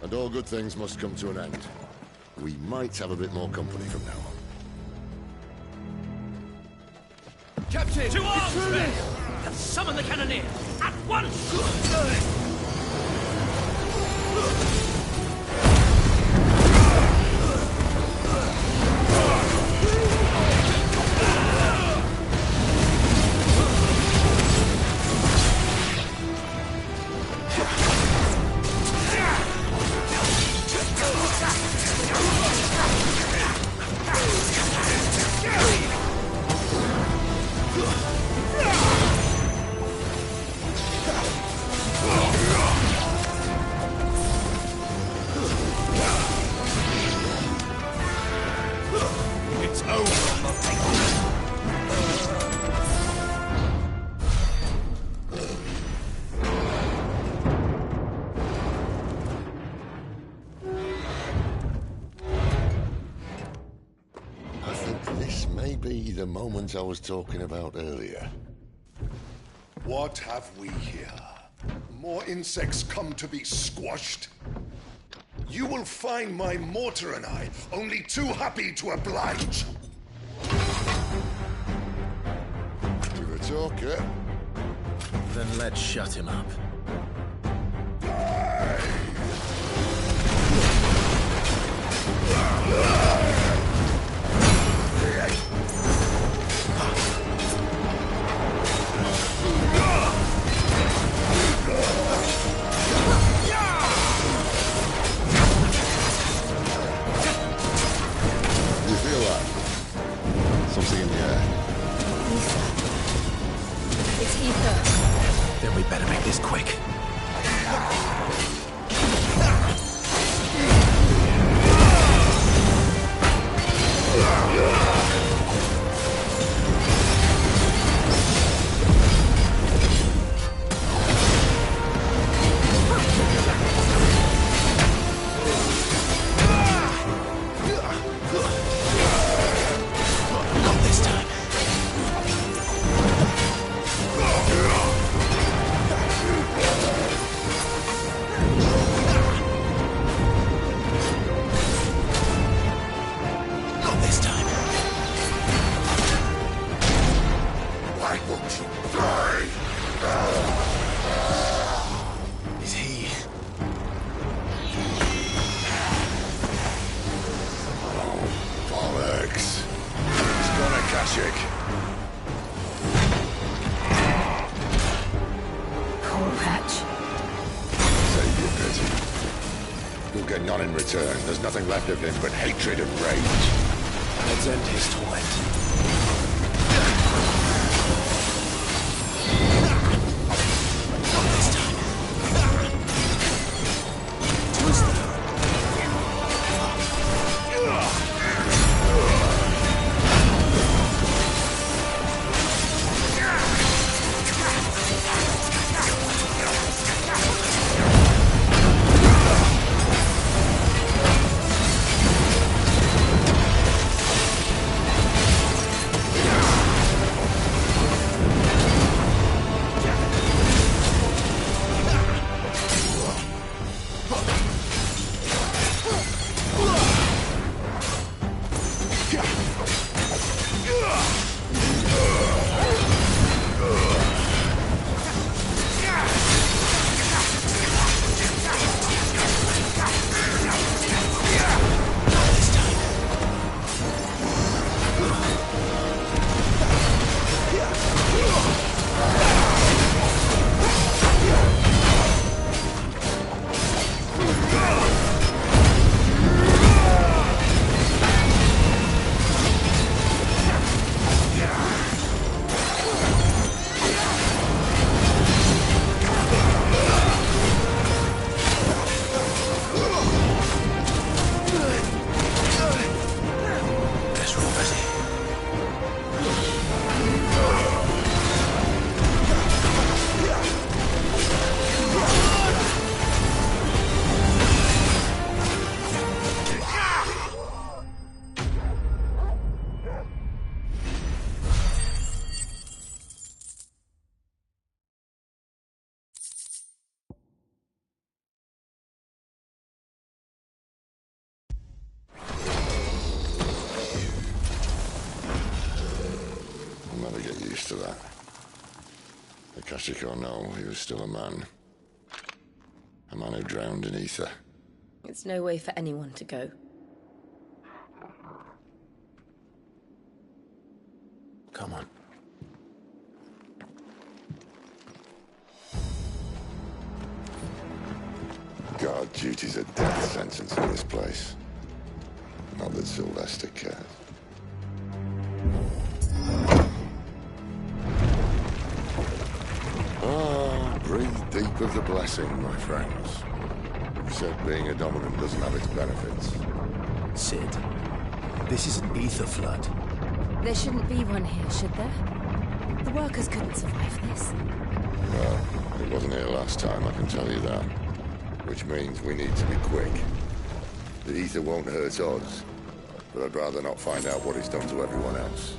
G: And all good things must come to an end. We might have a bit more company from now on.
S: Captain! To arms, men! And summon the cannoneer! At once!
G: The moment I was talking about earlier.
U: What have we here? More insects come to be squashed? You will find my mortar and I only too happy to oblige.
G: You're a talker.
D: Then let's shut him up. We better make this quick.
G: There's nothing left of him but hatred and rage.
D: Let's end his torment.
G: To that. Akashic or no, he was still a man. A man who drowned in ether.
T: It's no way for anyone to go.
D: Come on.
G: Guard duty's a death sentence in this place. Not that Sylvester cares. Breathe deep of the blessing, my friends. Except being a dominant doesn't have its benefits.
D: Sid, this is an ether flood.
T: There shouldn't be one here, should there? The workers couldn't survive this.
G: Well, it wasn't here last time, I can tell you that. Which means we need to be quick. The ether won't hurt us, but I'd rather not find out what it's done to everyone else.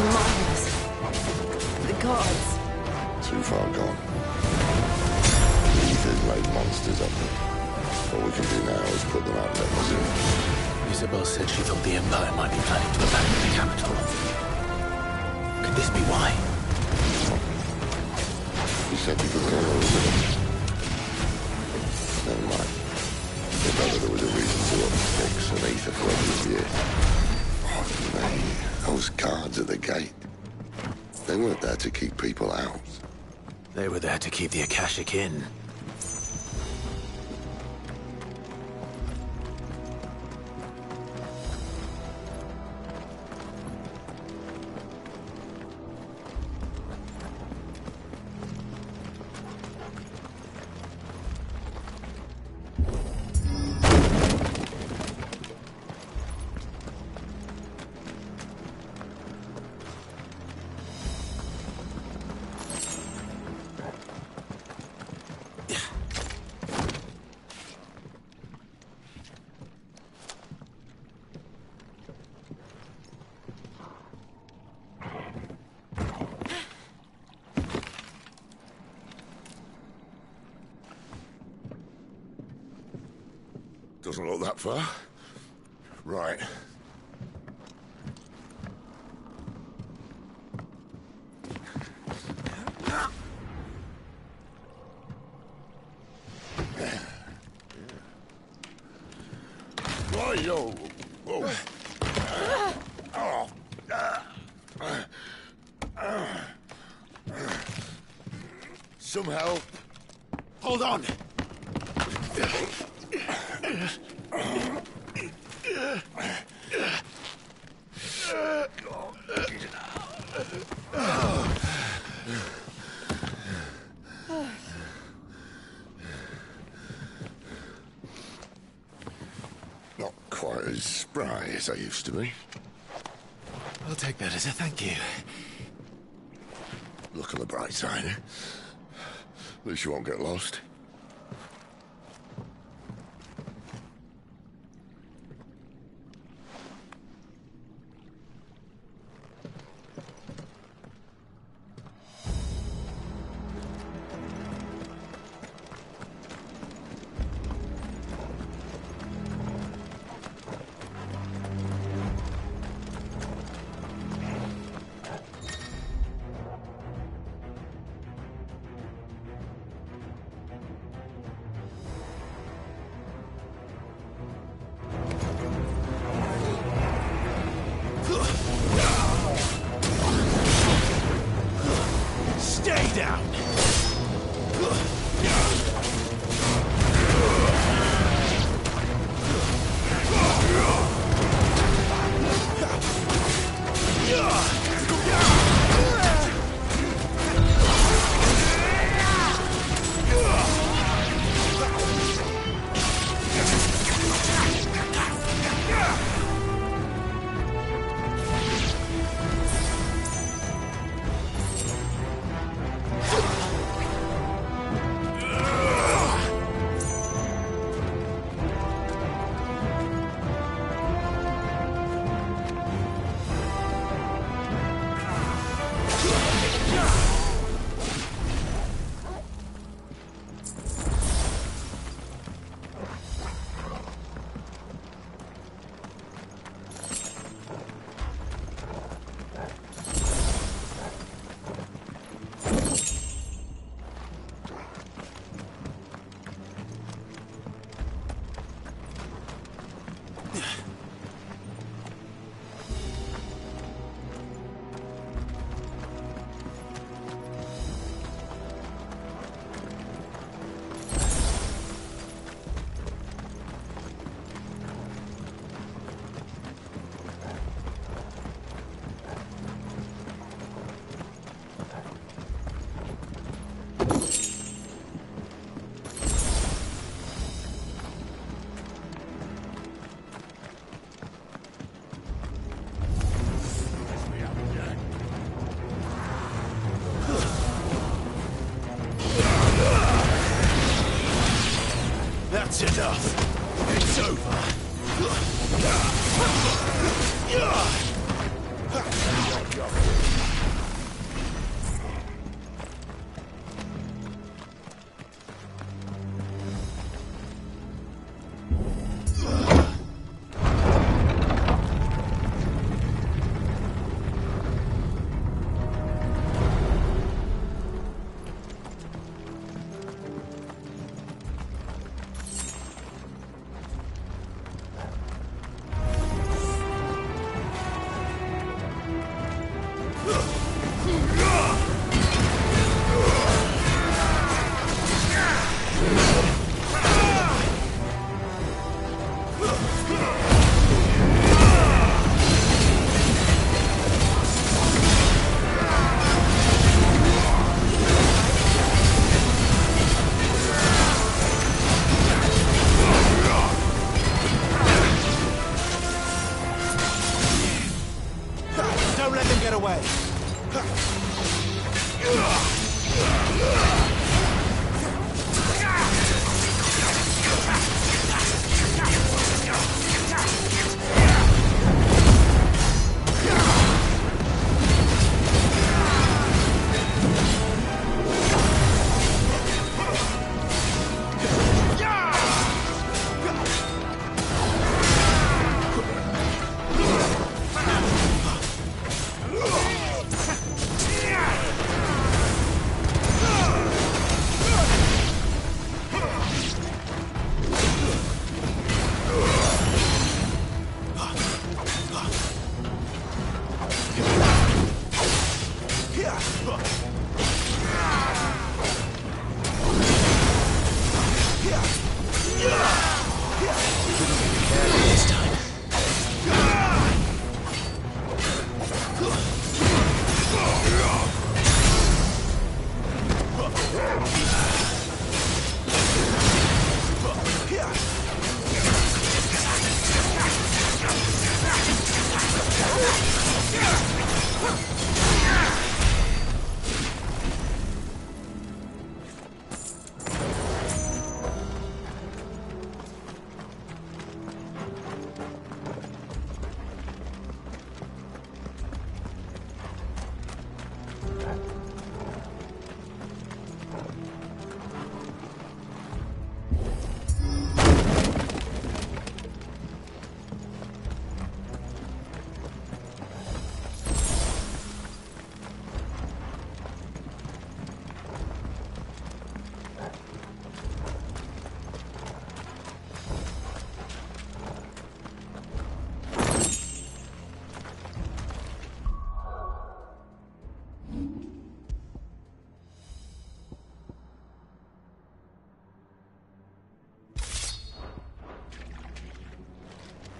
T: The miners. The gods.
G: Too far gone. The ether's made monsters of them. All we can do now is put them out of their misery.
D: Isabel said she thought the Empire might be planning to abandon the capital. Could this be why?
G: She said you could call her Isabel. Never mind. If ever there was a reason to up sticks and ether for every year. Oh, mate, those guards at the gate. They weren't there to keep people out.
D: They were there to keep the Akashic in.
G: Doesn't look that far. Right. Right-yo. Whoa. Some help.
D: Hold on!
G: Not quite as spry as I used to be.
D: I'll take that as a thank you.
G: Look on the bright side, eh? At least you won't get lost.
D: Stay down! That's enough. It's over.
C: get away.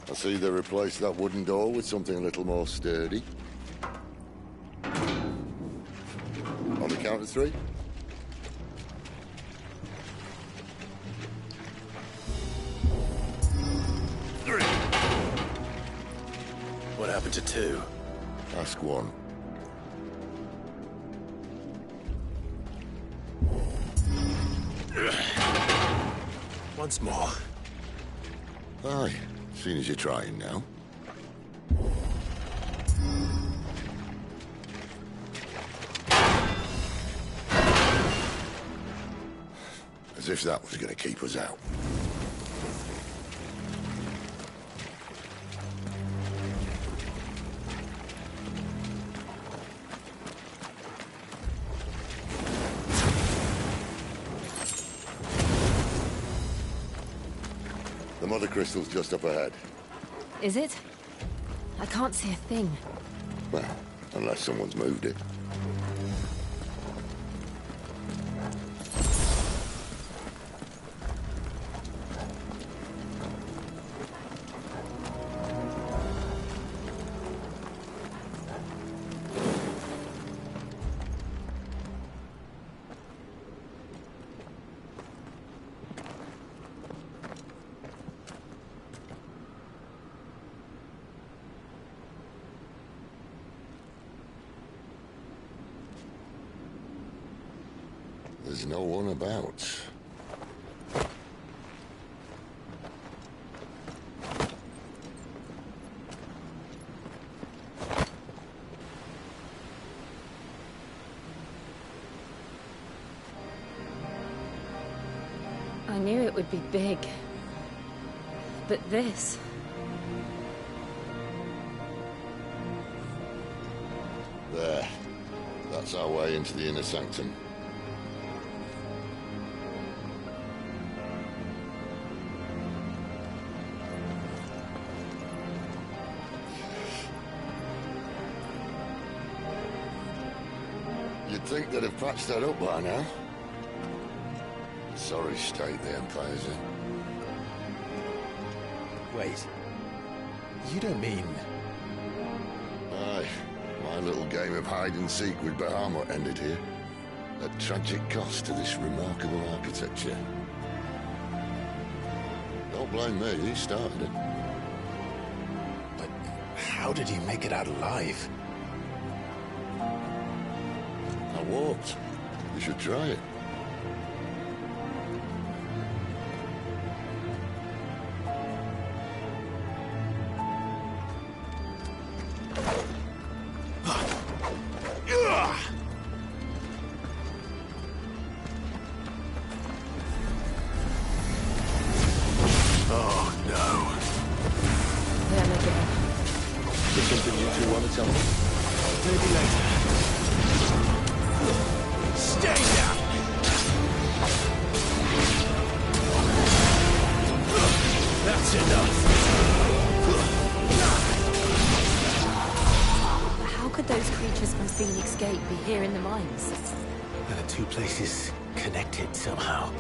G: I see they replaced that wooden door with something a little more sturdy. On the count of 3.
D: What happened to 2?
G: Ask 1.
D: Once more.
G: Aye, seeing as you're trying now. As if that was going to keep us out. The mother crystal's just up ahead.
T: Is it? I can't see a thing.
G: Well, unless someone's moved it. There's no one about.
T: I knew it would be big. But this...
G: There. That's our way into the inner sanctum. You'd think they'd have patched that up by now. Sorry state the Empire's in.
D: Wait. You don't mean...
G: Aye. My little game of hide-and-seek with Bahamut ended here. At tragic cost to this remarkable architecture. Don't blame me, he started it.
D: But how did he make it out alive?
G: walked. You should try it.
U: Oh, no.
T: Them again.
G: There's something you two want to tell me?
U: Maybe later. Stay down! That's enough.
T: How could those creatures from Phoenix Gate be here in the mines?
D: Are the two places connected somehow?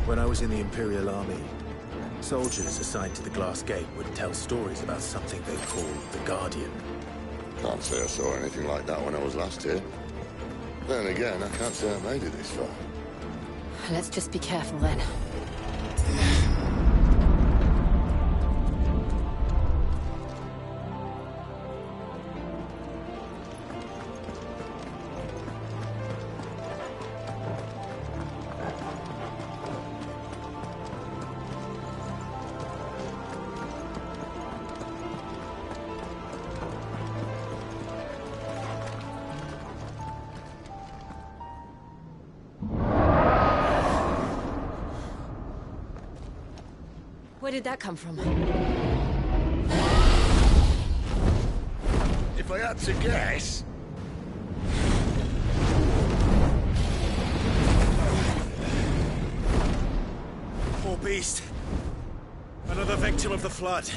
D: When I was in the Imperial Army, soldiers assigned to the Glass Gate would tell stories about something they called the Guardian.
G: Can't say I saw anything like that when I was last here. Then again, I can't say I made it this far.
T: Let's just be careful then. Where did that come from?
U: If I had to guess...
D: Poor beast. Another victim of the Flood.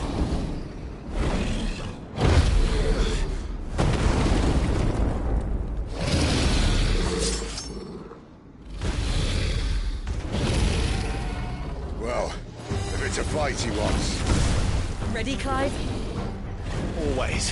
G: Well, if it's a fight he wants.
T: Ready, Clive?
D: Always.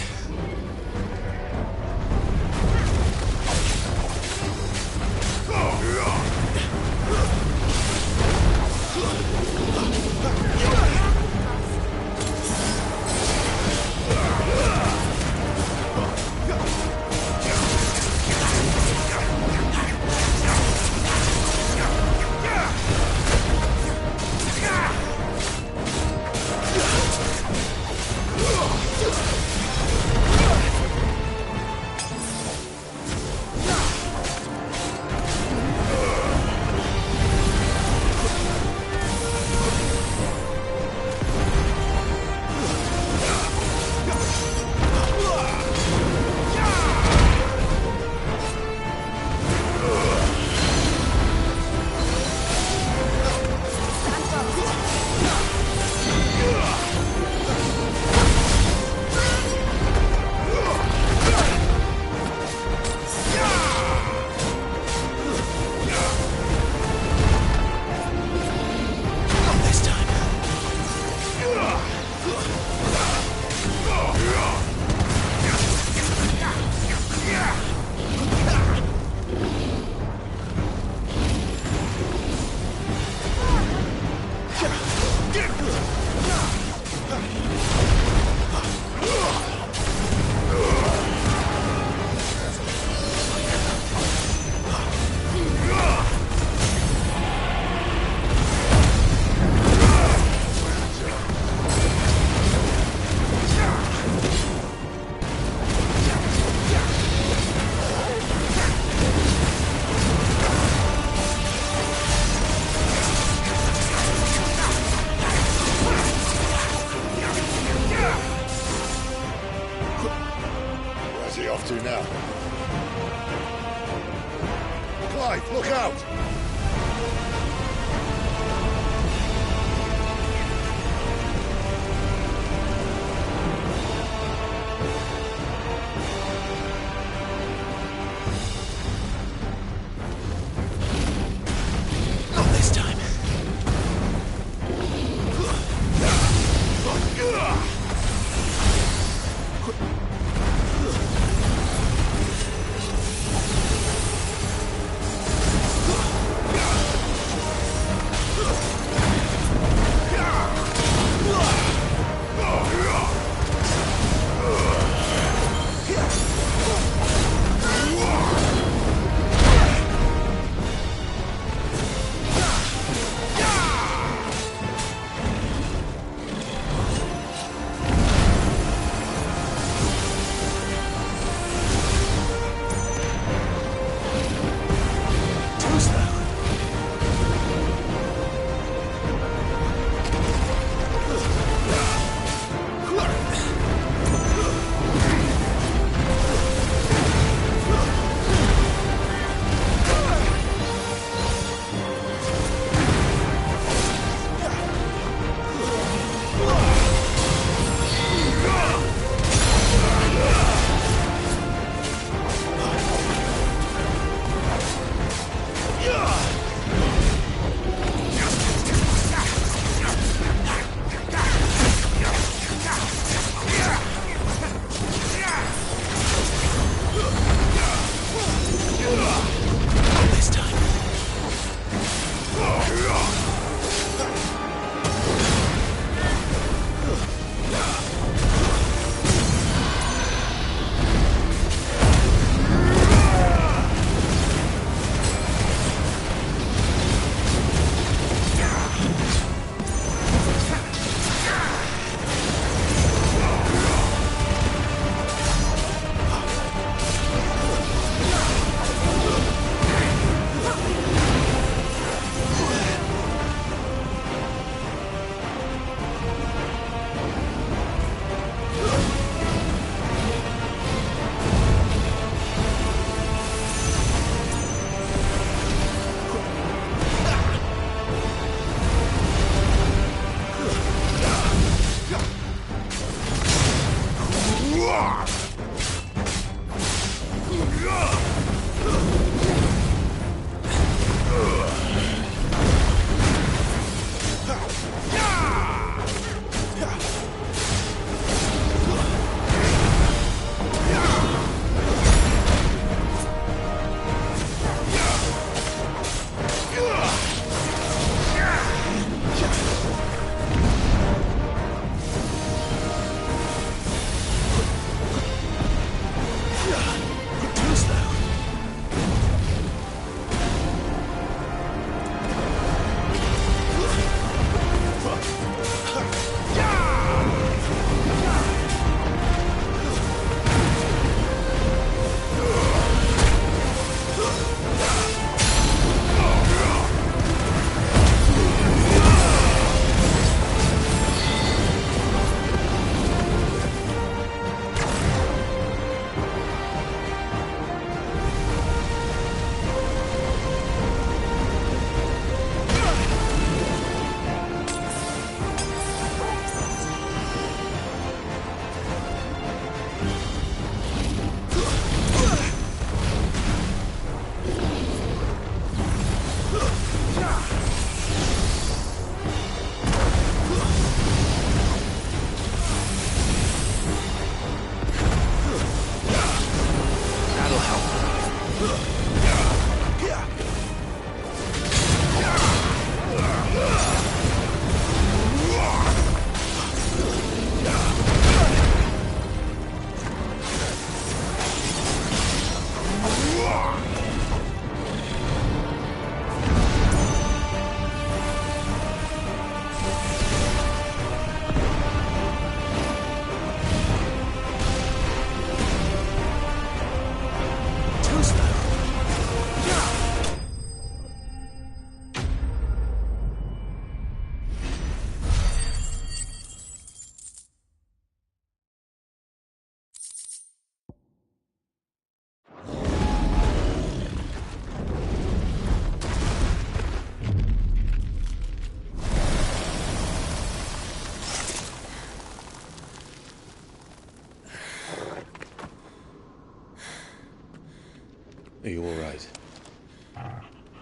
D: Are you all right?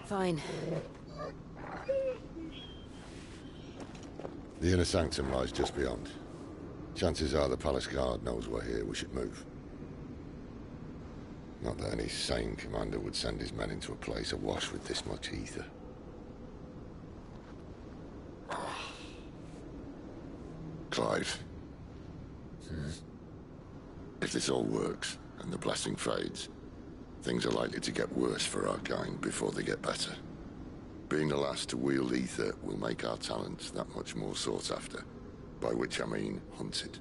T: Fine.
G: The inner sanctum lies just beyond. Chances are the palace guard knows we're here. We should move. Not that any sane commander would send his men into a place awash with this much ether. Clive. If this all works, and the blessing fades, things are likely to get worse for our kind before they get better. Being the last to wield ether will make our talents that much more sought after, by which I mean hunted.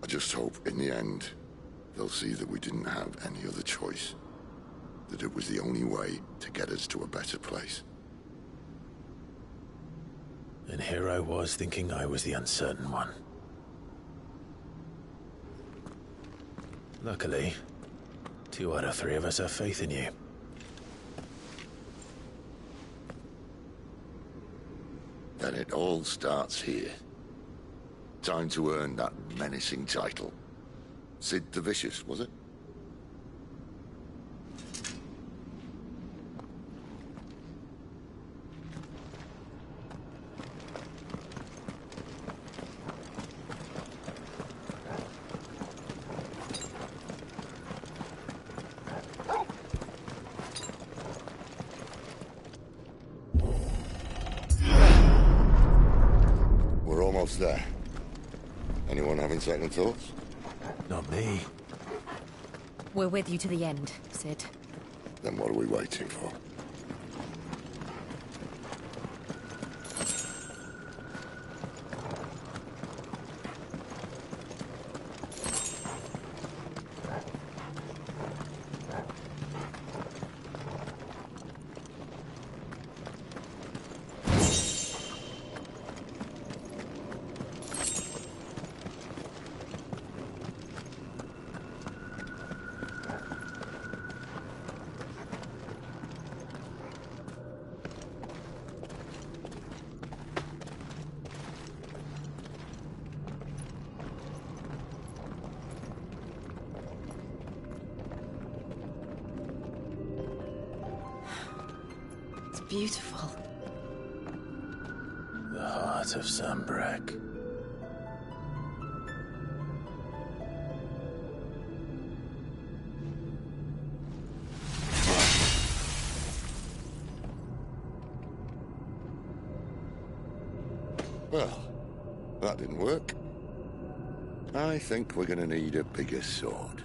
G: I just hope, in the end, they'll see that we didn't have any other choice. That it was the only way to get us to a better place.
D: And here I was thinking I was the uncertain one. Luckily, 2 out of 3 of us have faith in you.
G: Then it all starts here. Time to earn that menacing title. Sid the Vicious, was it? We're almost there. Anyone having second thoughts?
D: Not me.
T: We're with you to the end, Sid.
G: Then what are we waiting for?
T: Beautiful.
D: The heart of Sambrek.
G: Well, that didn't work. I think we're gonna need a bigger sword.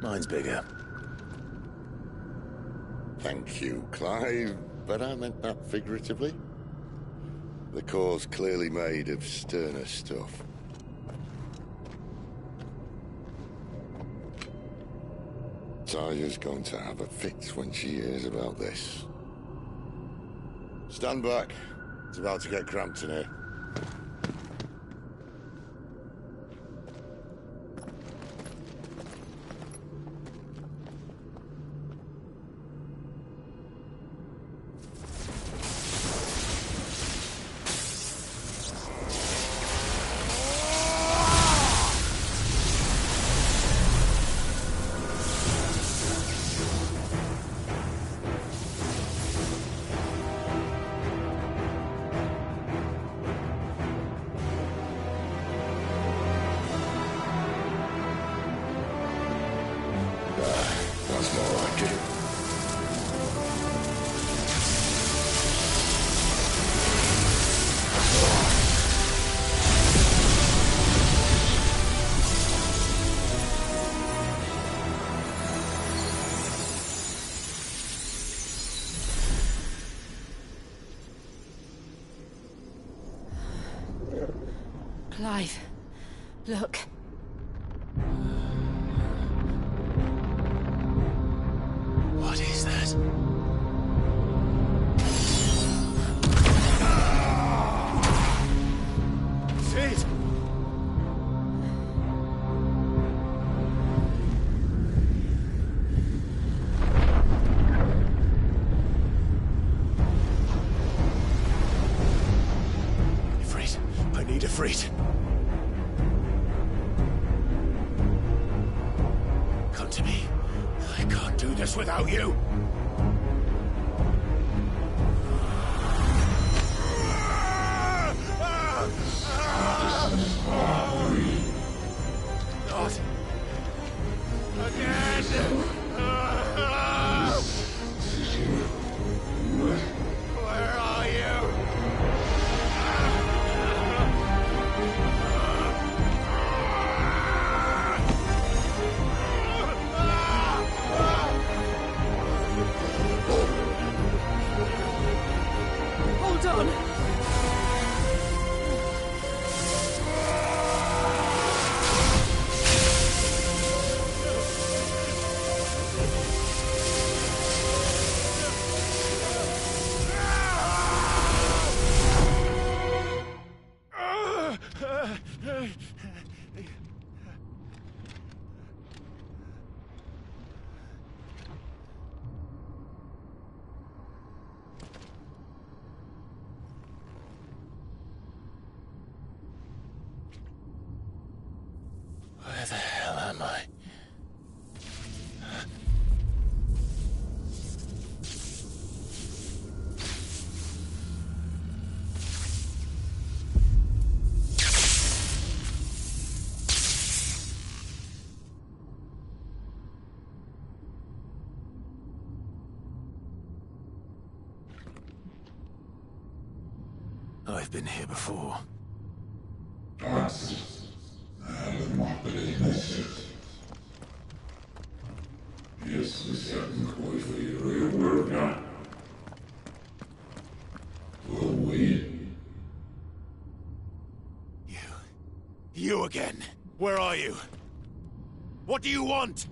D: Mine's bigger.
G: Thank you, Clive, but I meant that figuratively. The core's clearly made of sterner stuff. Taya's going to have a fit when she hears about this. Stand back. It's about to get cramped in here. That's more like it.
T: Clive, look.
D: What is that? Sid! Ifrit, I need Ifrit.
U: us without you.
S: Not again! Where are you?
A: Hold on!
D: Where the hell am I? I've been here before.
U: You again. Where are you? What do you want?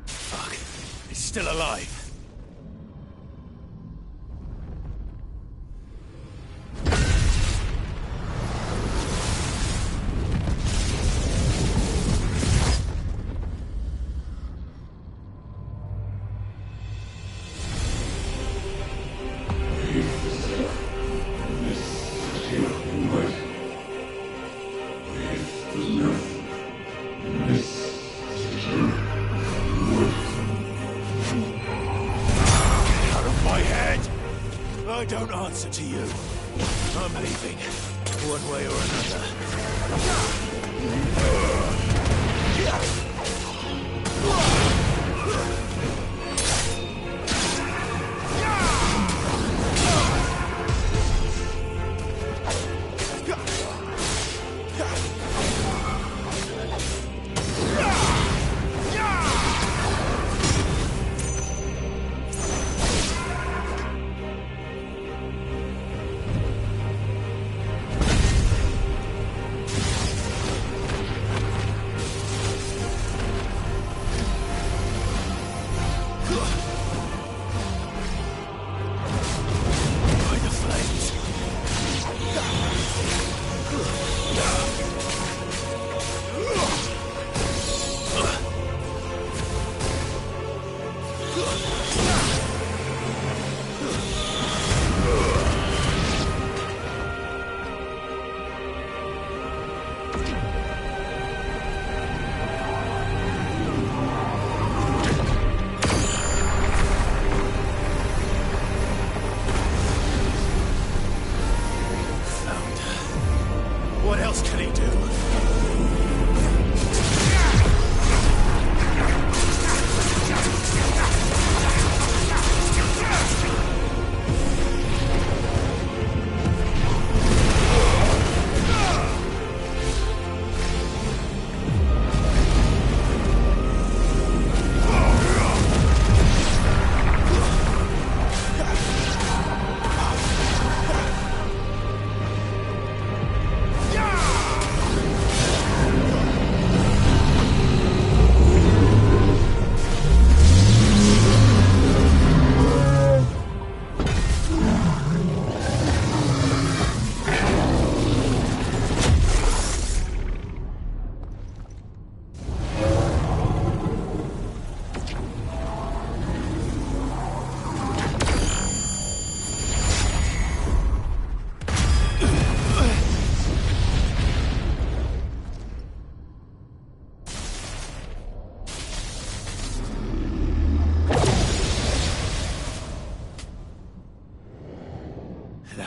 U: Fuck. He's still alive. I don't answer to you. I'm leaving, one way or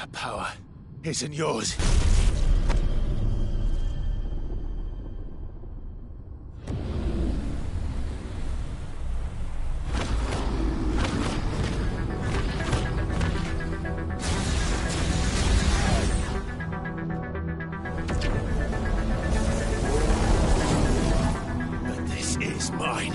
C: That power isn't yours. But this is mine.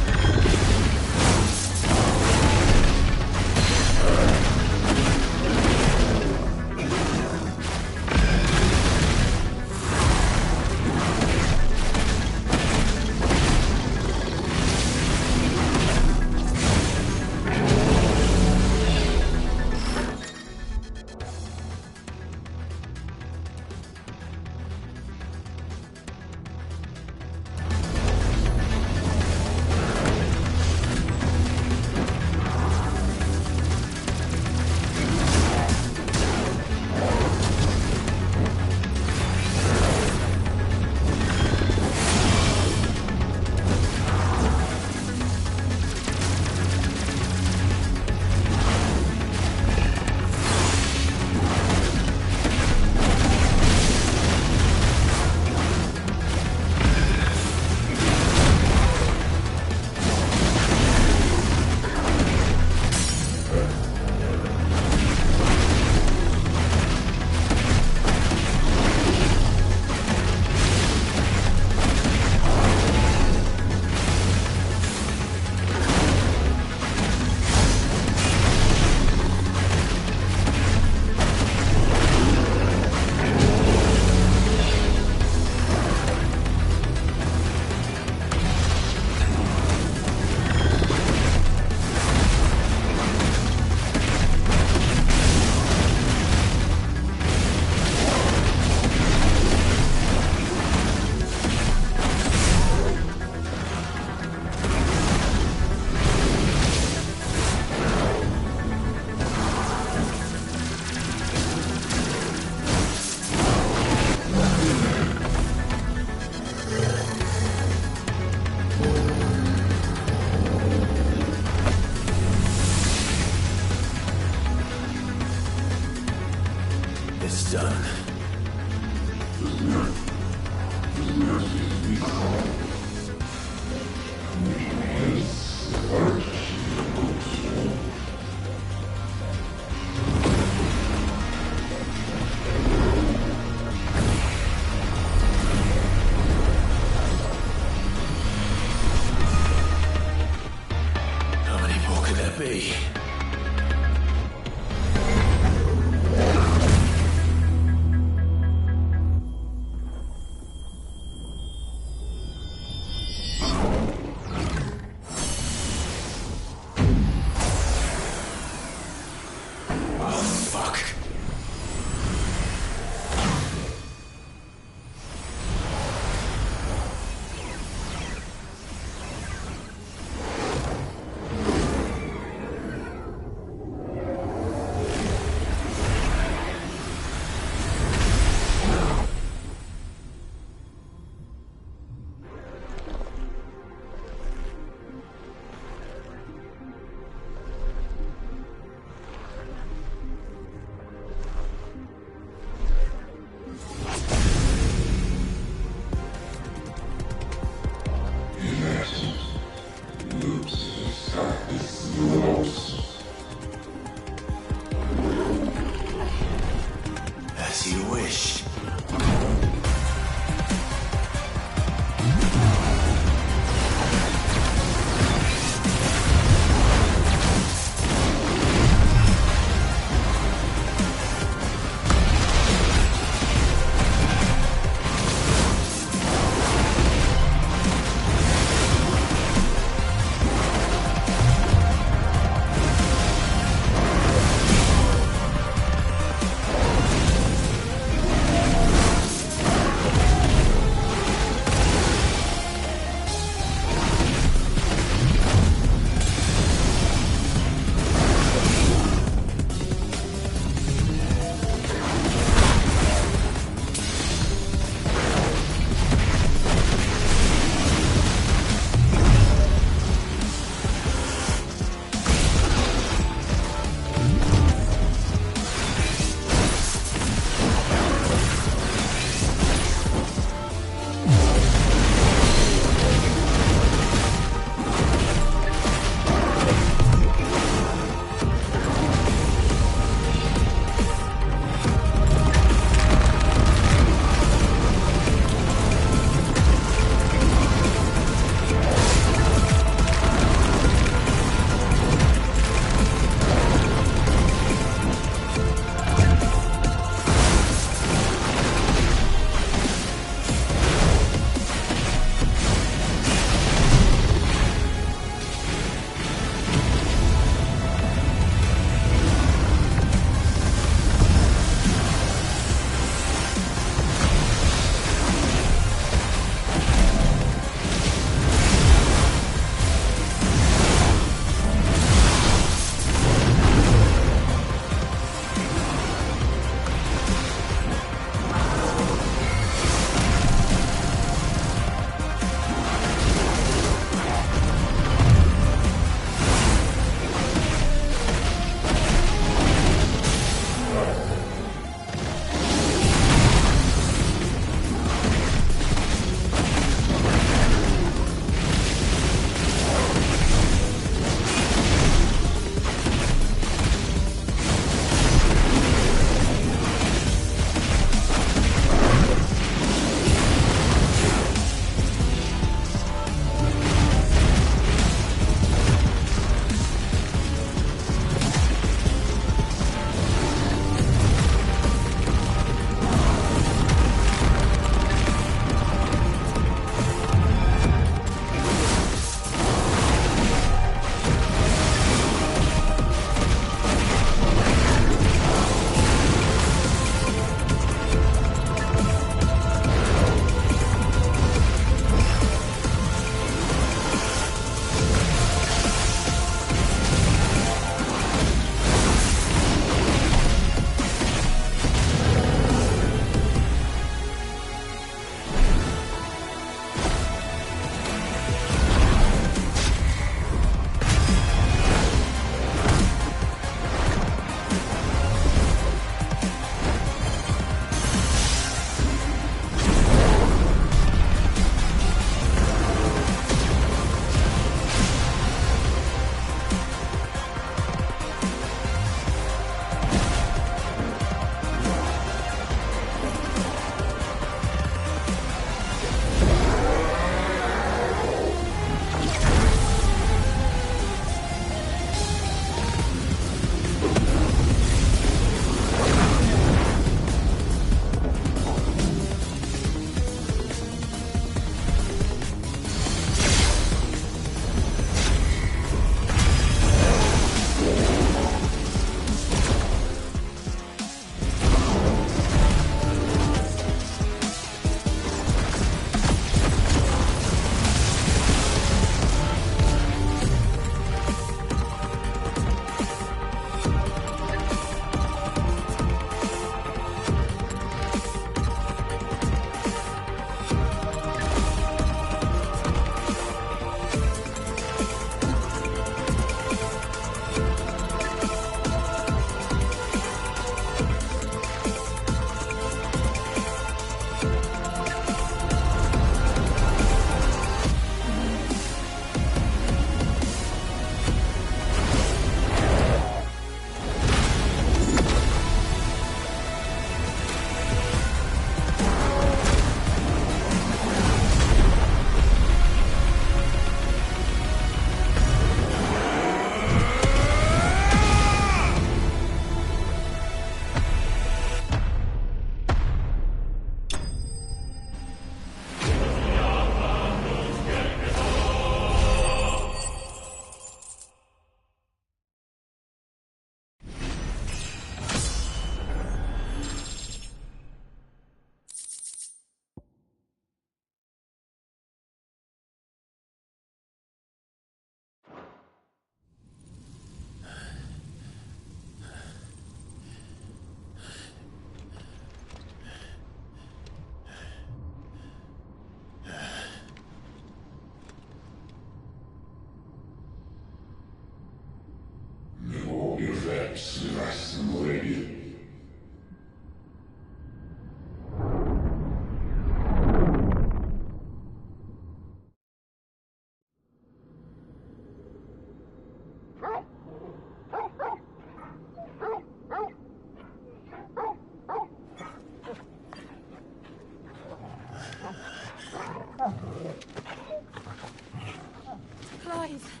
T: Clive!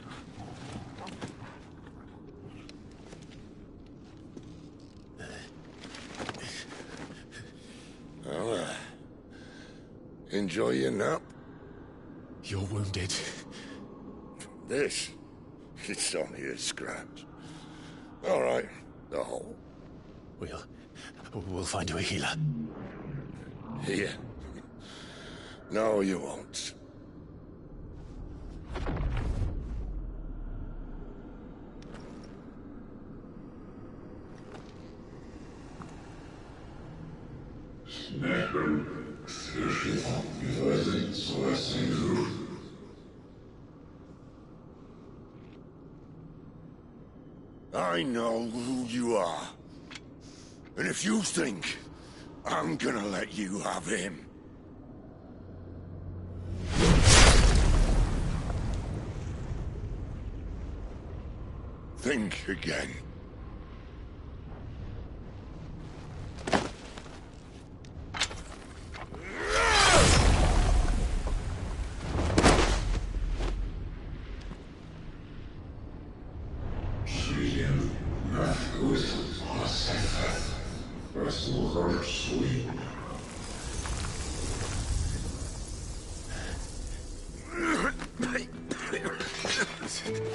G: Well, enjoy your nap.
C: You're wounded.
G: This? It's only a scratch. All right, the hole.
C: We'll find you a healer.
G: Here? No, you won't. I know who you are. And if you think I'm gonna let you have him... think again.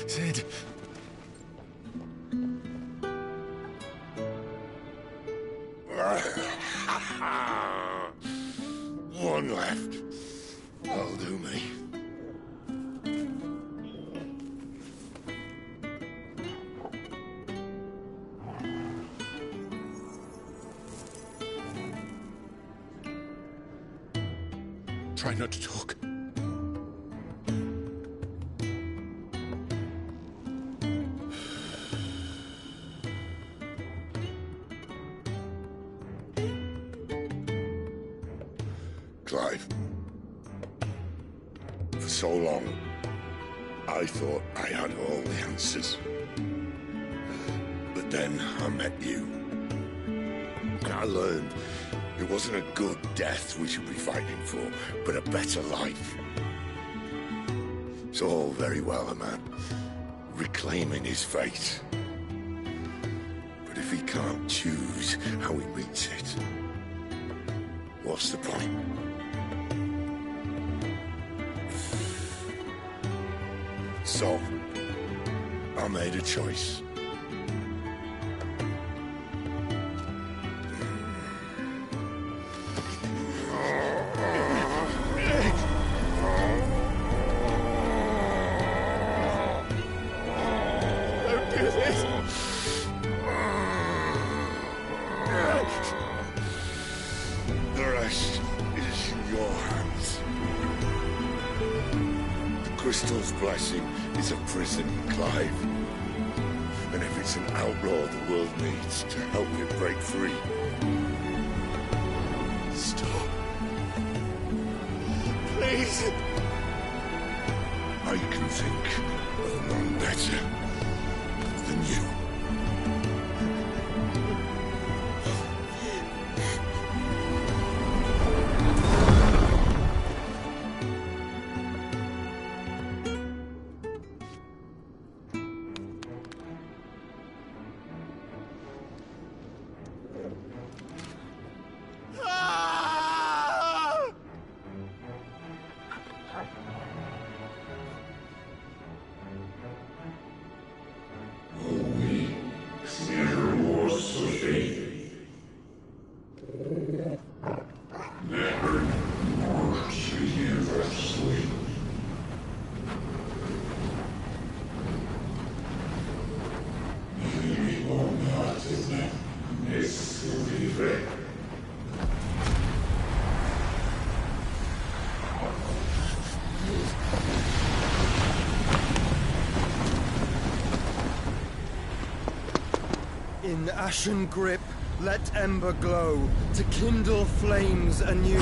C: Sid.
G: One left. That'll do me.
C: Try not to talk.
G: Clive. For so long, I thought I had all the answers. But then I met you. And I learned it wasn't a good death we should be fighting for, but a better life. It's all very well, a man reclaiming his fate. But if he can't choose how he meets it, what's the point? So, I made a choice.
C: Don't do this!
G: The rest is in your hands. The crystal's blessing is a prison, Clive. And if it's an outlaw the world needs to help it break free... Stop. Please. I can think of none better than you.
H: In ashen grip, let ember glow, to kindle flames anew.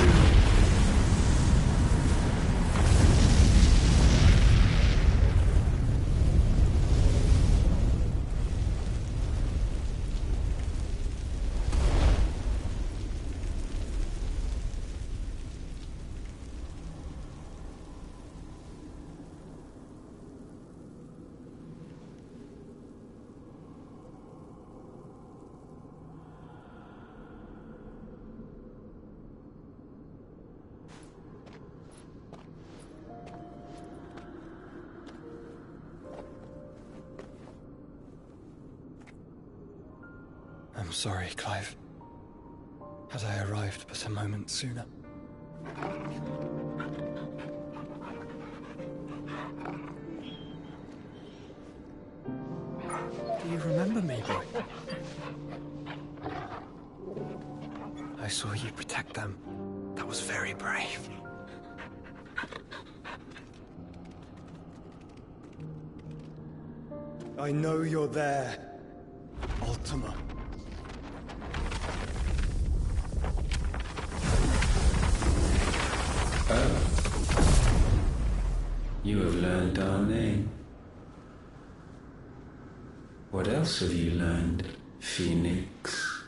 H: I'm sorry, Clive. Had I arrived but a moment sooner. Do you remember me, boy? I saw you protect them. That was very brave. I know you're there, Ultima.
I: You have learned our name. What else have you learned, Phoenix?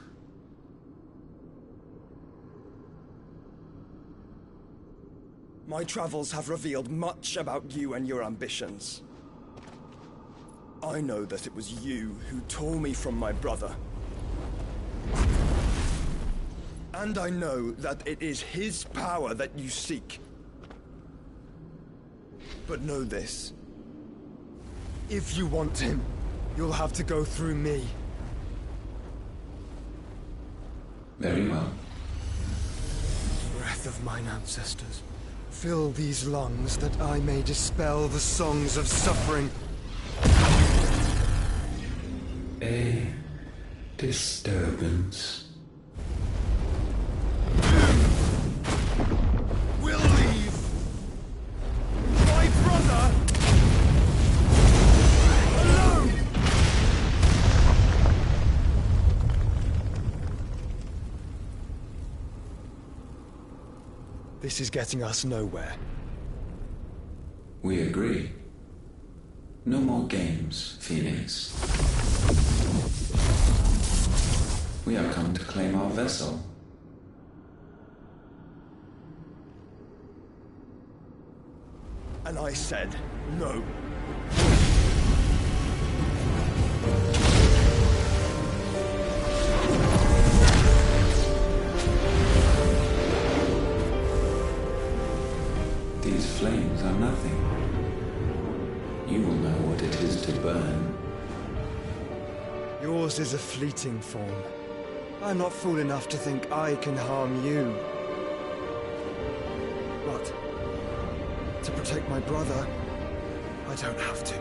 H: My travels have revealed much about you and your ambitions. I know that it was you who tore me from my brother. And I know that it is his power that you seek. But know this. If you want him, you'll have to go through me.
I: Very well.
H: Breath of mine ancestors, fill these lungs that I may dispel the songs of suffering.
I: A disturbance.
H: We'll leave. My brother alone. This is getting us nowhere.
I: We agree. No more games, Phoenix. We have come to claim our vessel.
H: And I said no.
I: These flames are nothing. You will know what it is to burn.
H: Yours is a fleeting form. I'm not fool enough to think I can harm you. But to protect my brother, I don't have to.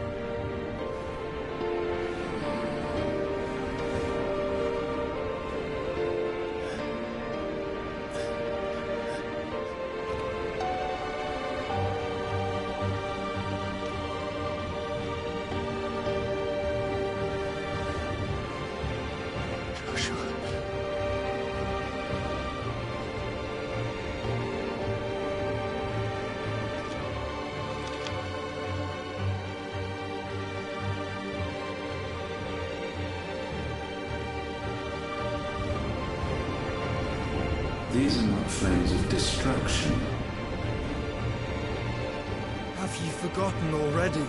I: These are not flames of destruction.
H: Have you forgotten already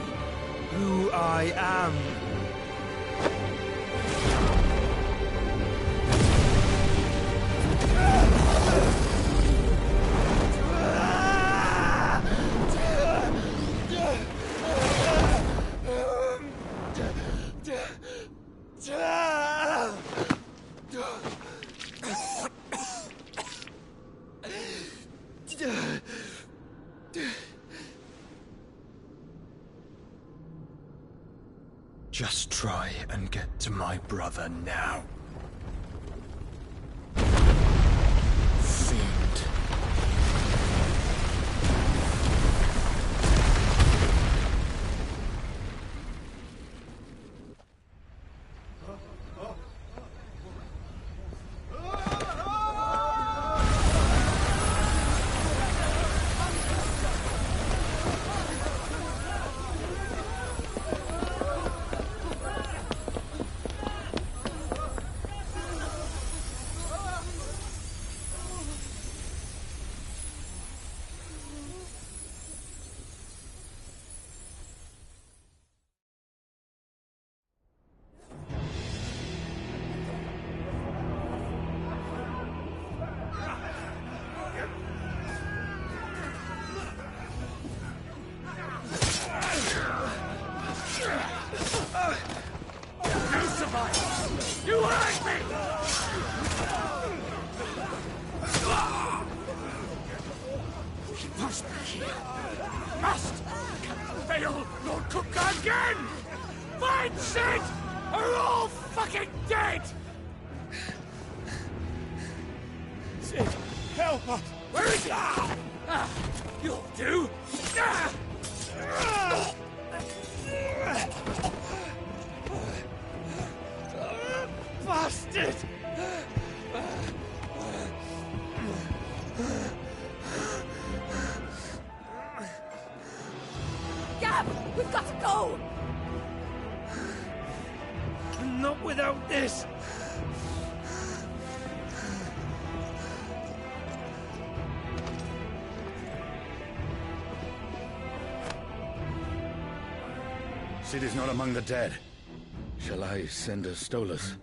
H: who I am? Just try and get to my brother now. Fiend.
S: You hurt me! must be here. Must! Cannot fail Lord Cook again! Find Sid! Are all fucking dead! Sid, help us! Where is he? You'll do! Bastard!
J: Gab, we've got to go!
S: Not without this!
C: Sid is not among the dead. Shall I send a Stolas?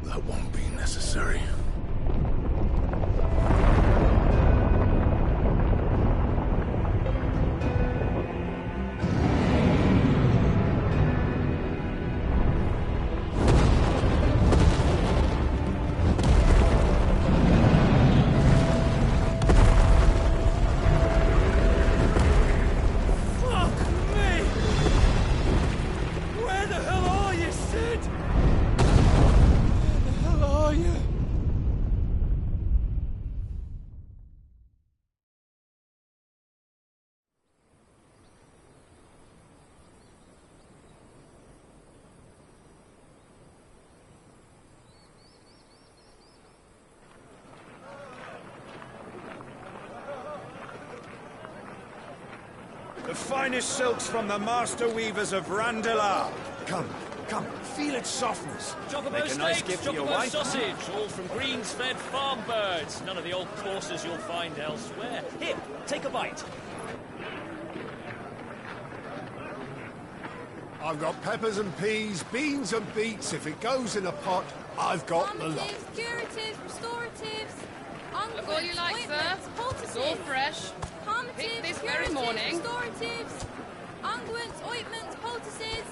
D: That won't be necessary.
K: The finest silks from the master weavers of Randalar. Come, come, feel its softness.
R: Chocobo
K: Make a nice
R: steaks,
K: gift for your
R: chocobo
K: wife.
R: sausage, all from greens-fed farm birds. None of the old courses you'll find elsewhere. Here, take a bite.
F: I've got peppers and peas, beans and beets. If it goes in a pot, I've got the lot.
V: Curatives, restoratives,
W: Look all you like, sir. It's all fresh. Picked this very morning.
V: Restoratives, unguents, ointments, poultices,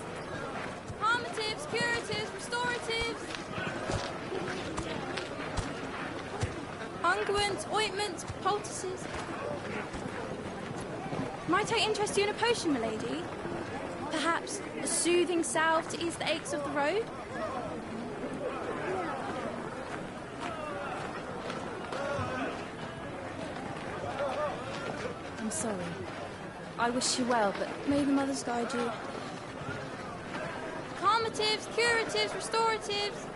V: palmatives, curatives, restoratives, unguents, ointments, poultices. Might I interest you in a potion, milady? Perhaps a soothing salve to ease the aches of the road? I'm sorry. I wish you well, but may the mothers guide you. Calmatives, curatives, restoratives,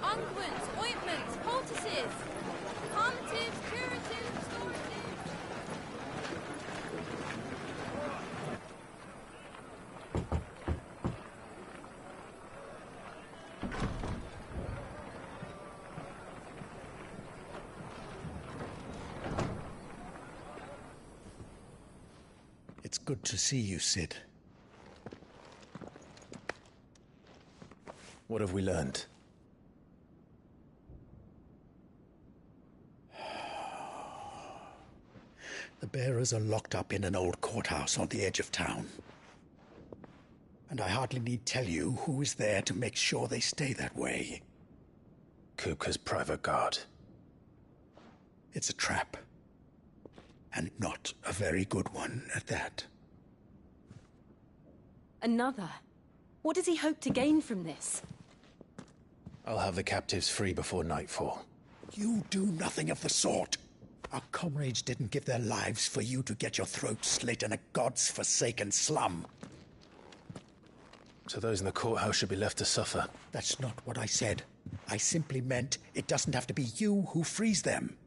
V: unguents, ointments, poultices. Calmatives, curatives, restoratives.
X: It's good to see you, Sid. What have we learned? The bearers are locked up in an old courthouse on the edge of town. And I hardly need tell you who is there to make sure they stay that way. Kupka's private guard. It's a trap. And not a very good one at that.
T: Another? What does he hope to gain from this?
X: I'll have the captives free before nightfall. You do nothing of the sort. Our comrades didn't give their lives for you to get your throat slit in a god's forsaken slum. So those in the courthouse should be left to suffer. That's not what I said. I simply meant it doesn't have to be you who frees them.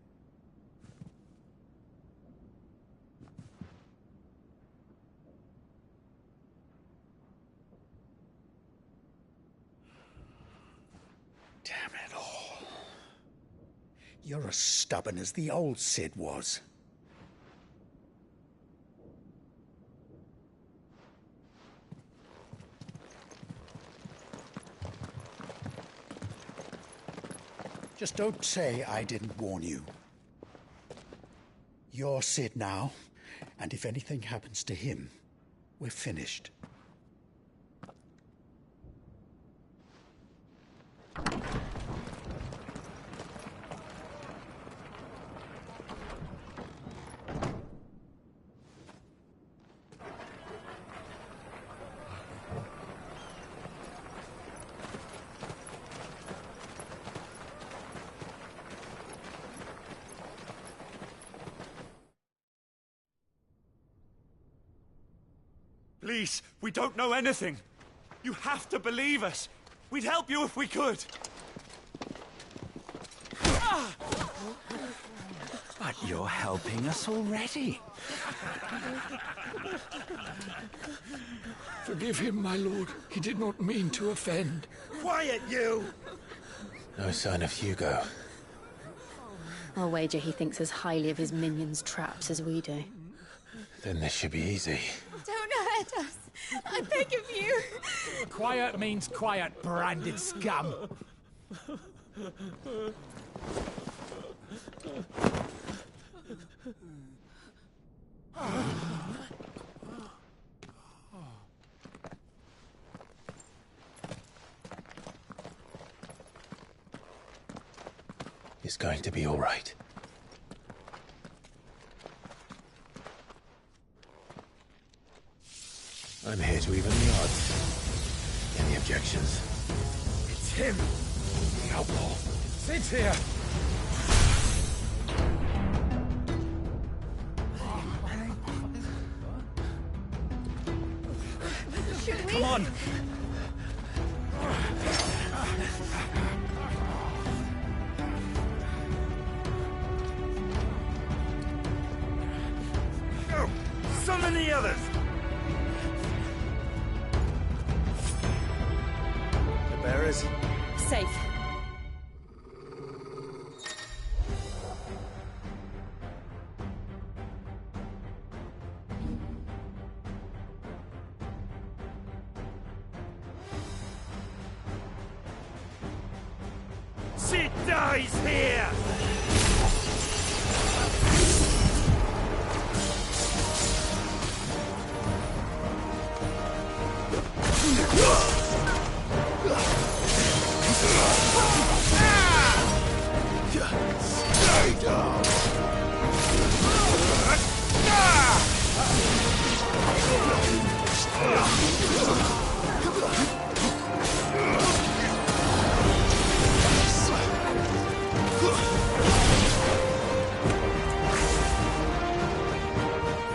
X: Damn it all. You're as stubborn as the old Sid was. Just don't say I didn't warn you. You're Sid now, and if anything happens to him, we're finished.
K: Please, we don't know anything. You have to believe us. We'd help you if we could.
M: But you're helping us already.
C: Forgive him, my lord. He did not mean to offend.
K: Quiet, you!
B: No sign of Hugo.
P: I'll wager he thinks as highly of his minions' traps as we do.
B: Then this should be easy.
J: Don't hurt us. I beg of you.
M: Quiet means quiet, branded scum.
B: It's going to be all right. I'm here to even the odds. Any objections?
M: It's him! The outlaw. Sit here!
J: Should we?
M: Come on!
K: Go! Summon the others! The bearers?
P: Safe.
K: She dies here!
C: Stay down!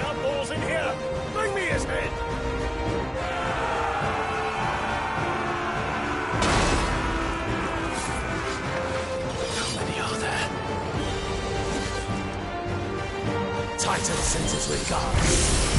K: Outlaws in here! Bring me his head!
B: How many are there?
M: Tighten senses with guards.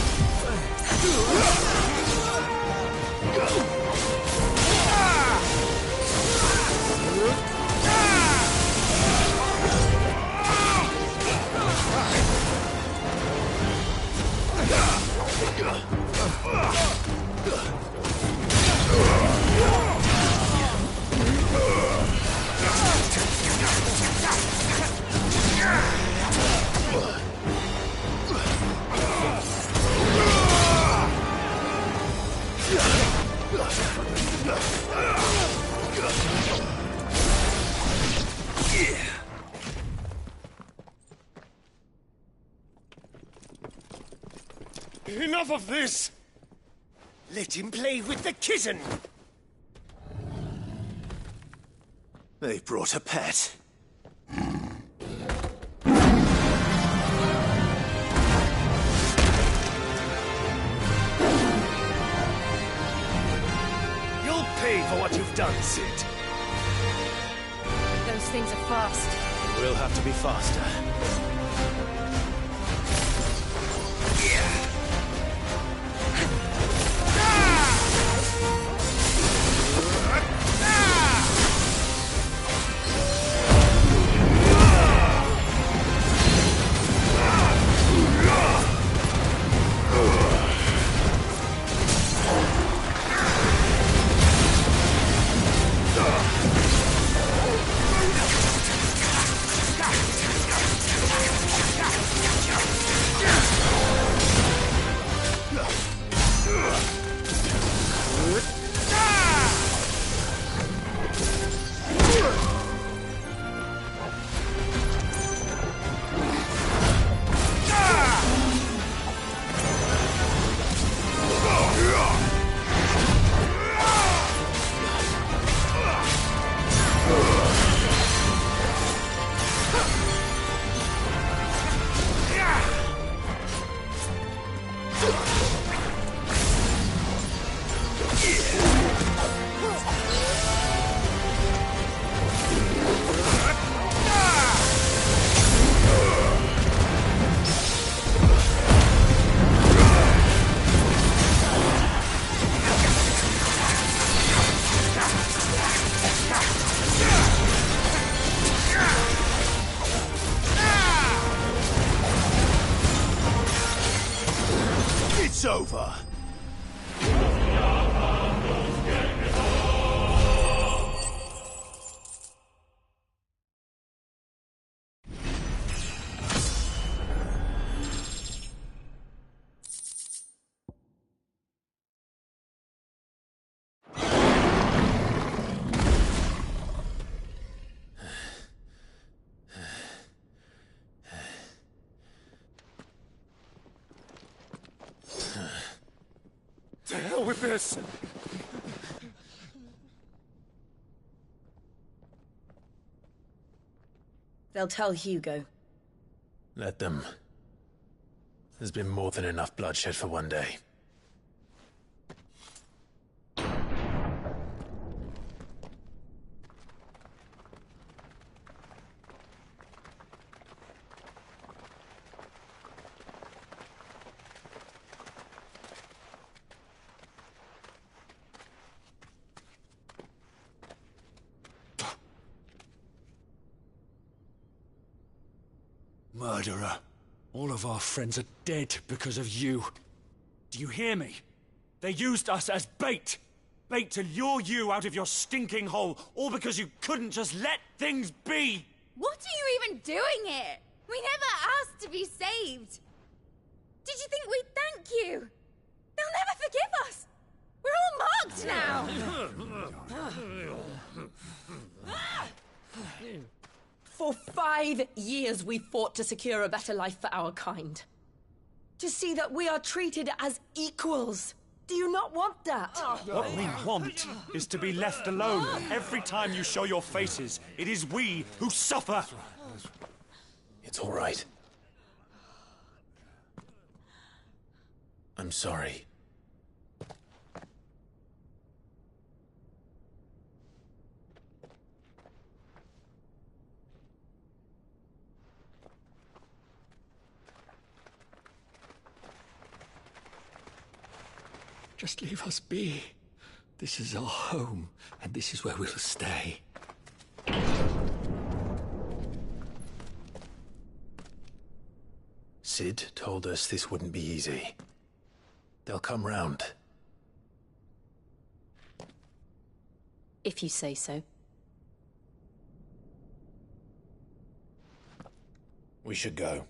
K: Enough of this! Let him play with the kitten! They brought a pet. You'll pay for what you've done, Sid.
P: Those things are fast.
K: We'll have to be faster.
F: It's over.
M: To hell with this!
A: They'll tell Hugo.
D: Let them. There's been more than enough bloodshed for one day.
M: Murderer. All of our friends are dead because of you. Do you hear me? They used us as bait. Bait to lure you out of your stinking hole, all because you couldn't just let things be.
V: What are you even doing here? We never asked to be saved. Did you think we'd thank you? They'll never forgive us. We're all marked now.
A: For 5 years we fought to secure a better life for our kind. To see that we are treated as equals. Do you not want that?
M: What we want is to be left alone. Every time you show your faces, it is we who suffer.
D: It's all right. I'm sorry.
X: Just leave us be. This is our home, and this is where we'll stay.
D: Sid told us this wouldn't be easy. They'll come round.
A: If you say so.
D: We should go.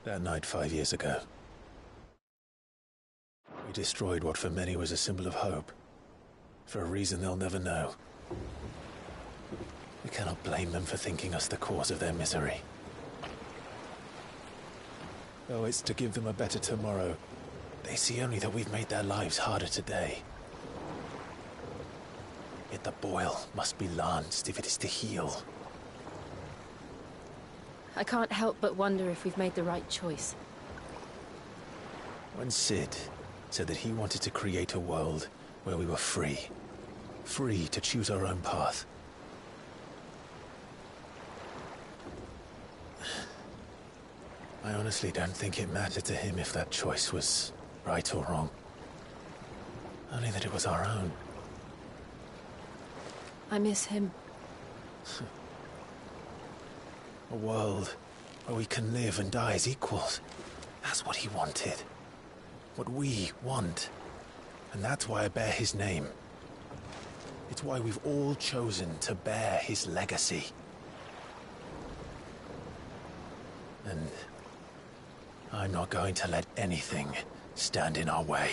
D: That night 5 years ago, we destroyed what for many was a symbol of hope. For a reason they'll never know. We cannot blame them for thinking us the cause of their misery. Though it's to give them a better tomorrow, they see only that we've made their lives harder today. Yet the boil must be lanced if it is to heal.
T: I can't help but wonder if we've made the right choice.
D: When Sid said that he wanted to create a world where we were free. Free to choose our own path. I honestly don't think it mattered to him if that choice was right or wrong. Only that it was our own.
T: I miss him.
D: A world where we can live and die as equals. That's what he wanted. What we want. And that's why I bear his name. It's why we've all chosen to bear his legacy. And I'm not going to let anything stand in our way.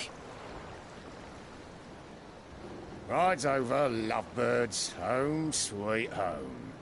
B: Ride's over, lovebirds. Home sweet home.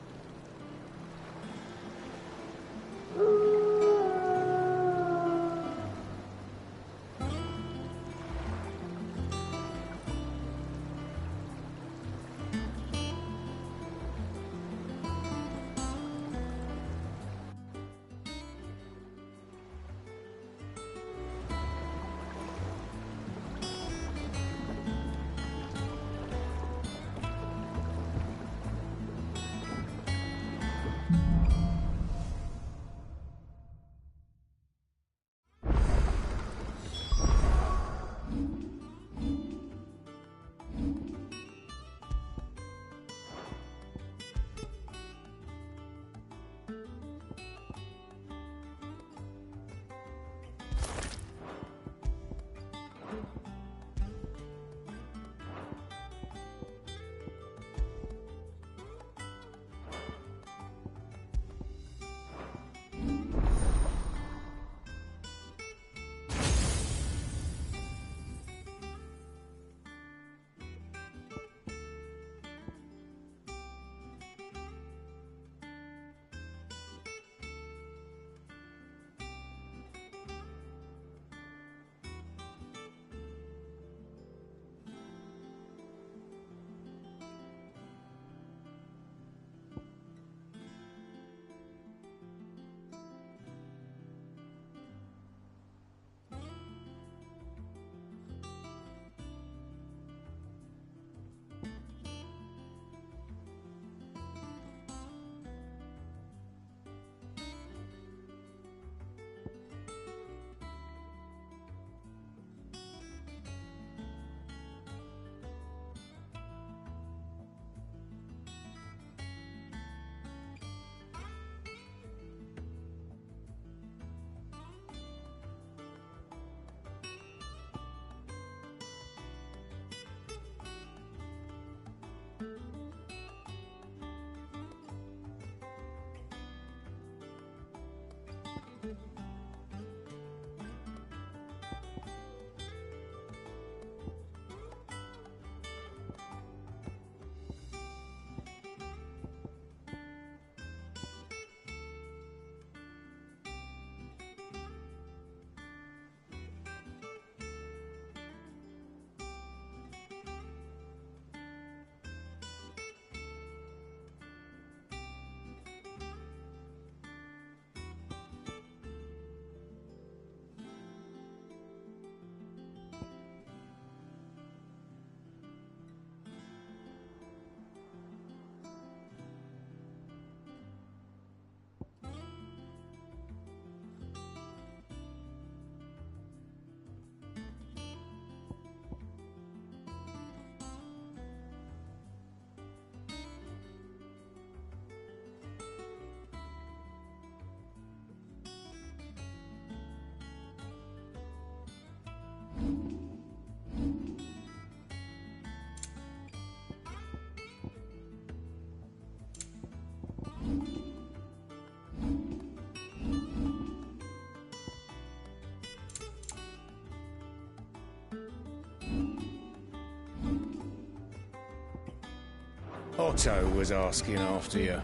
B: Otto was asking after you.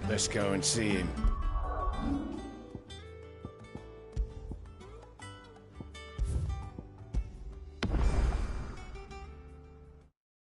B: Let's go and see him.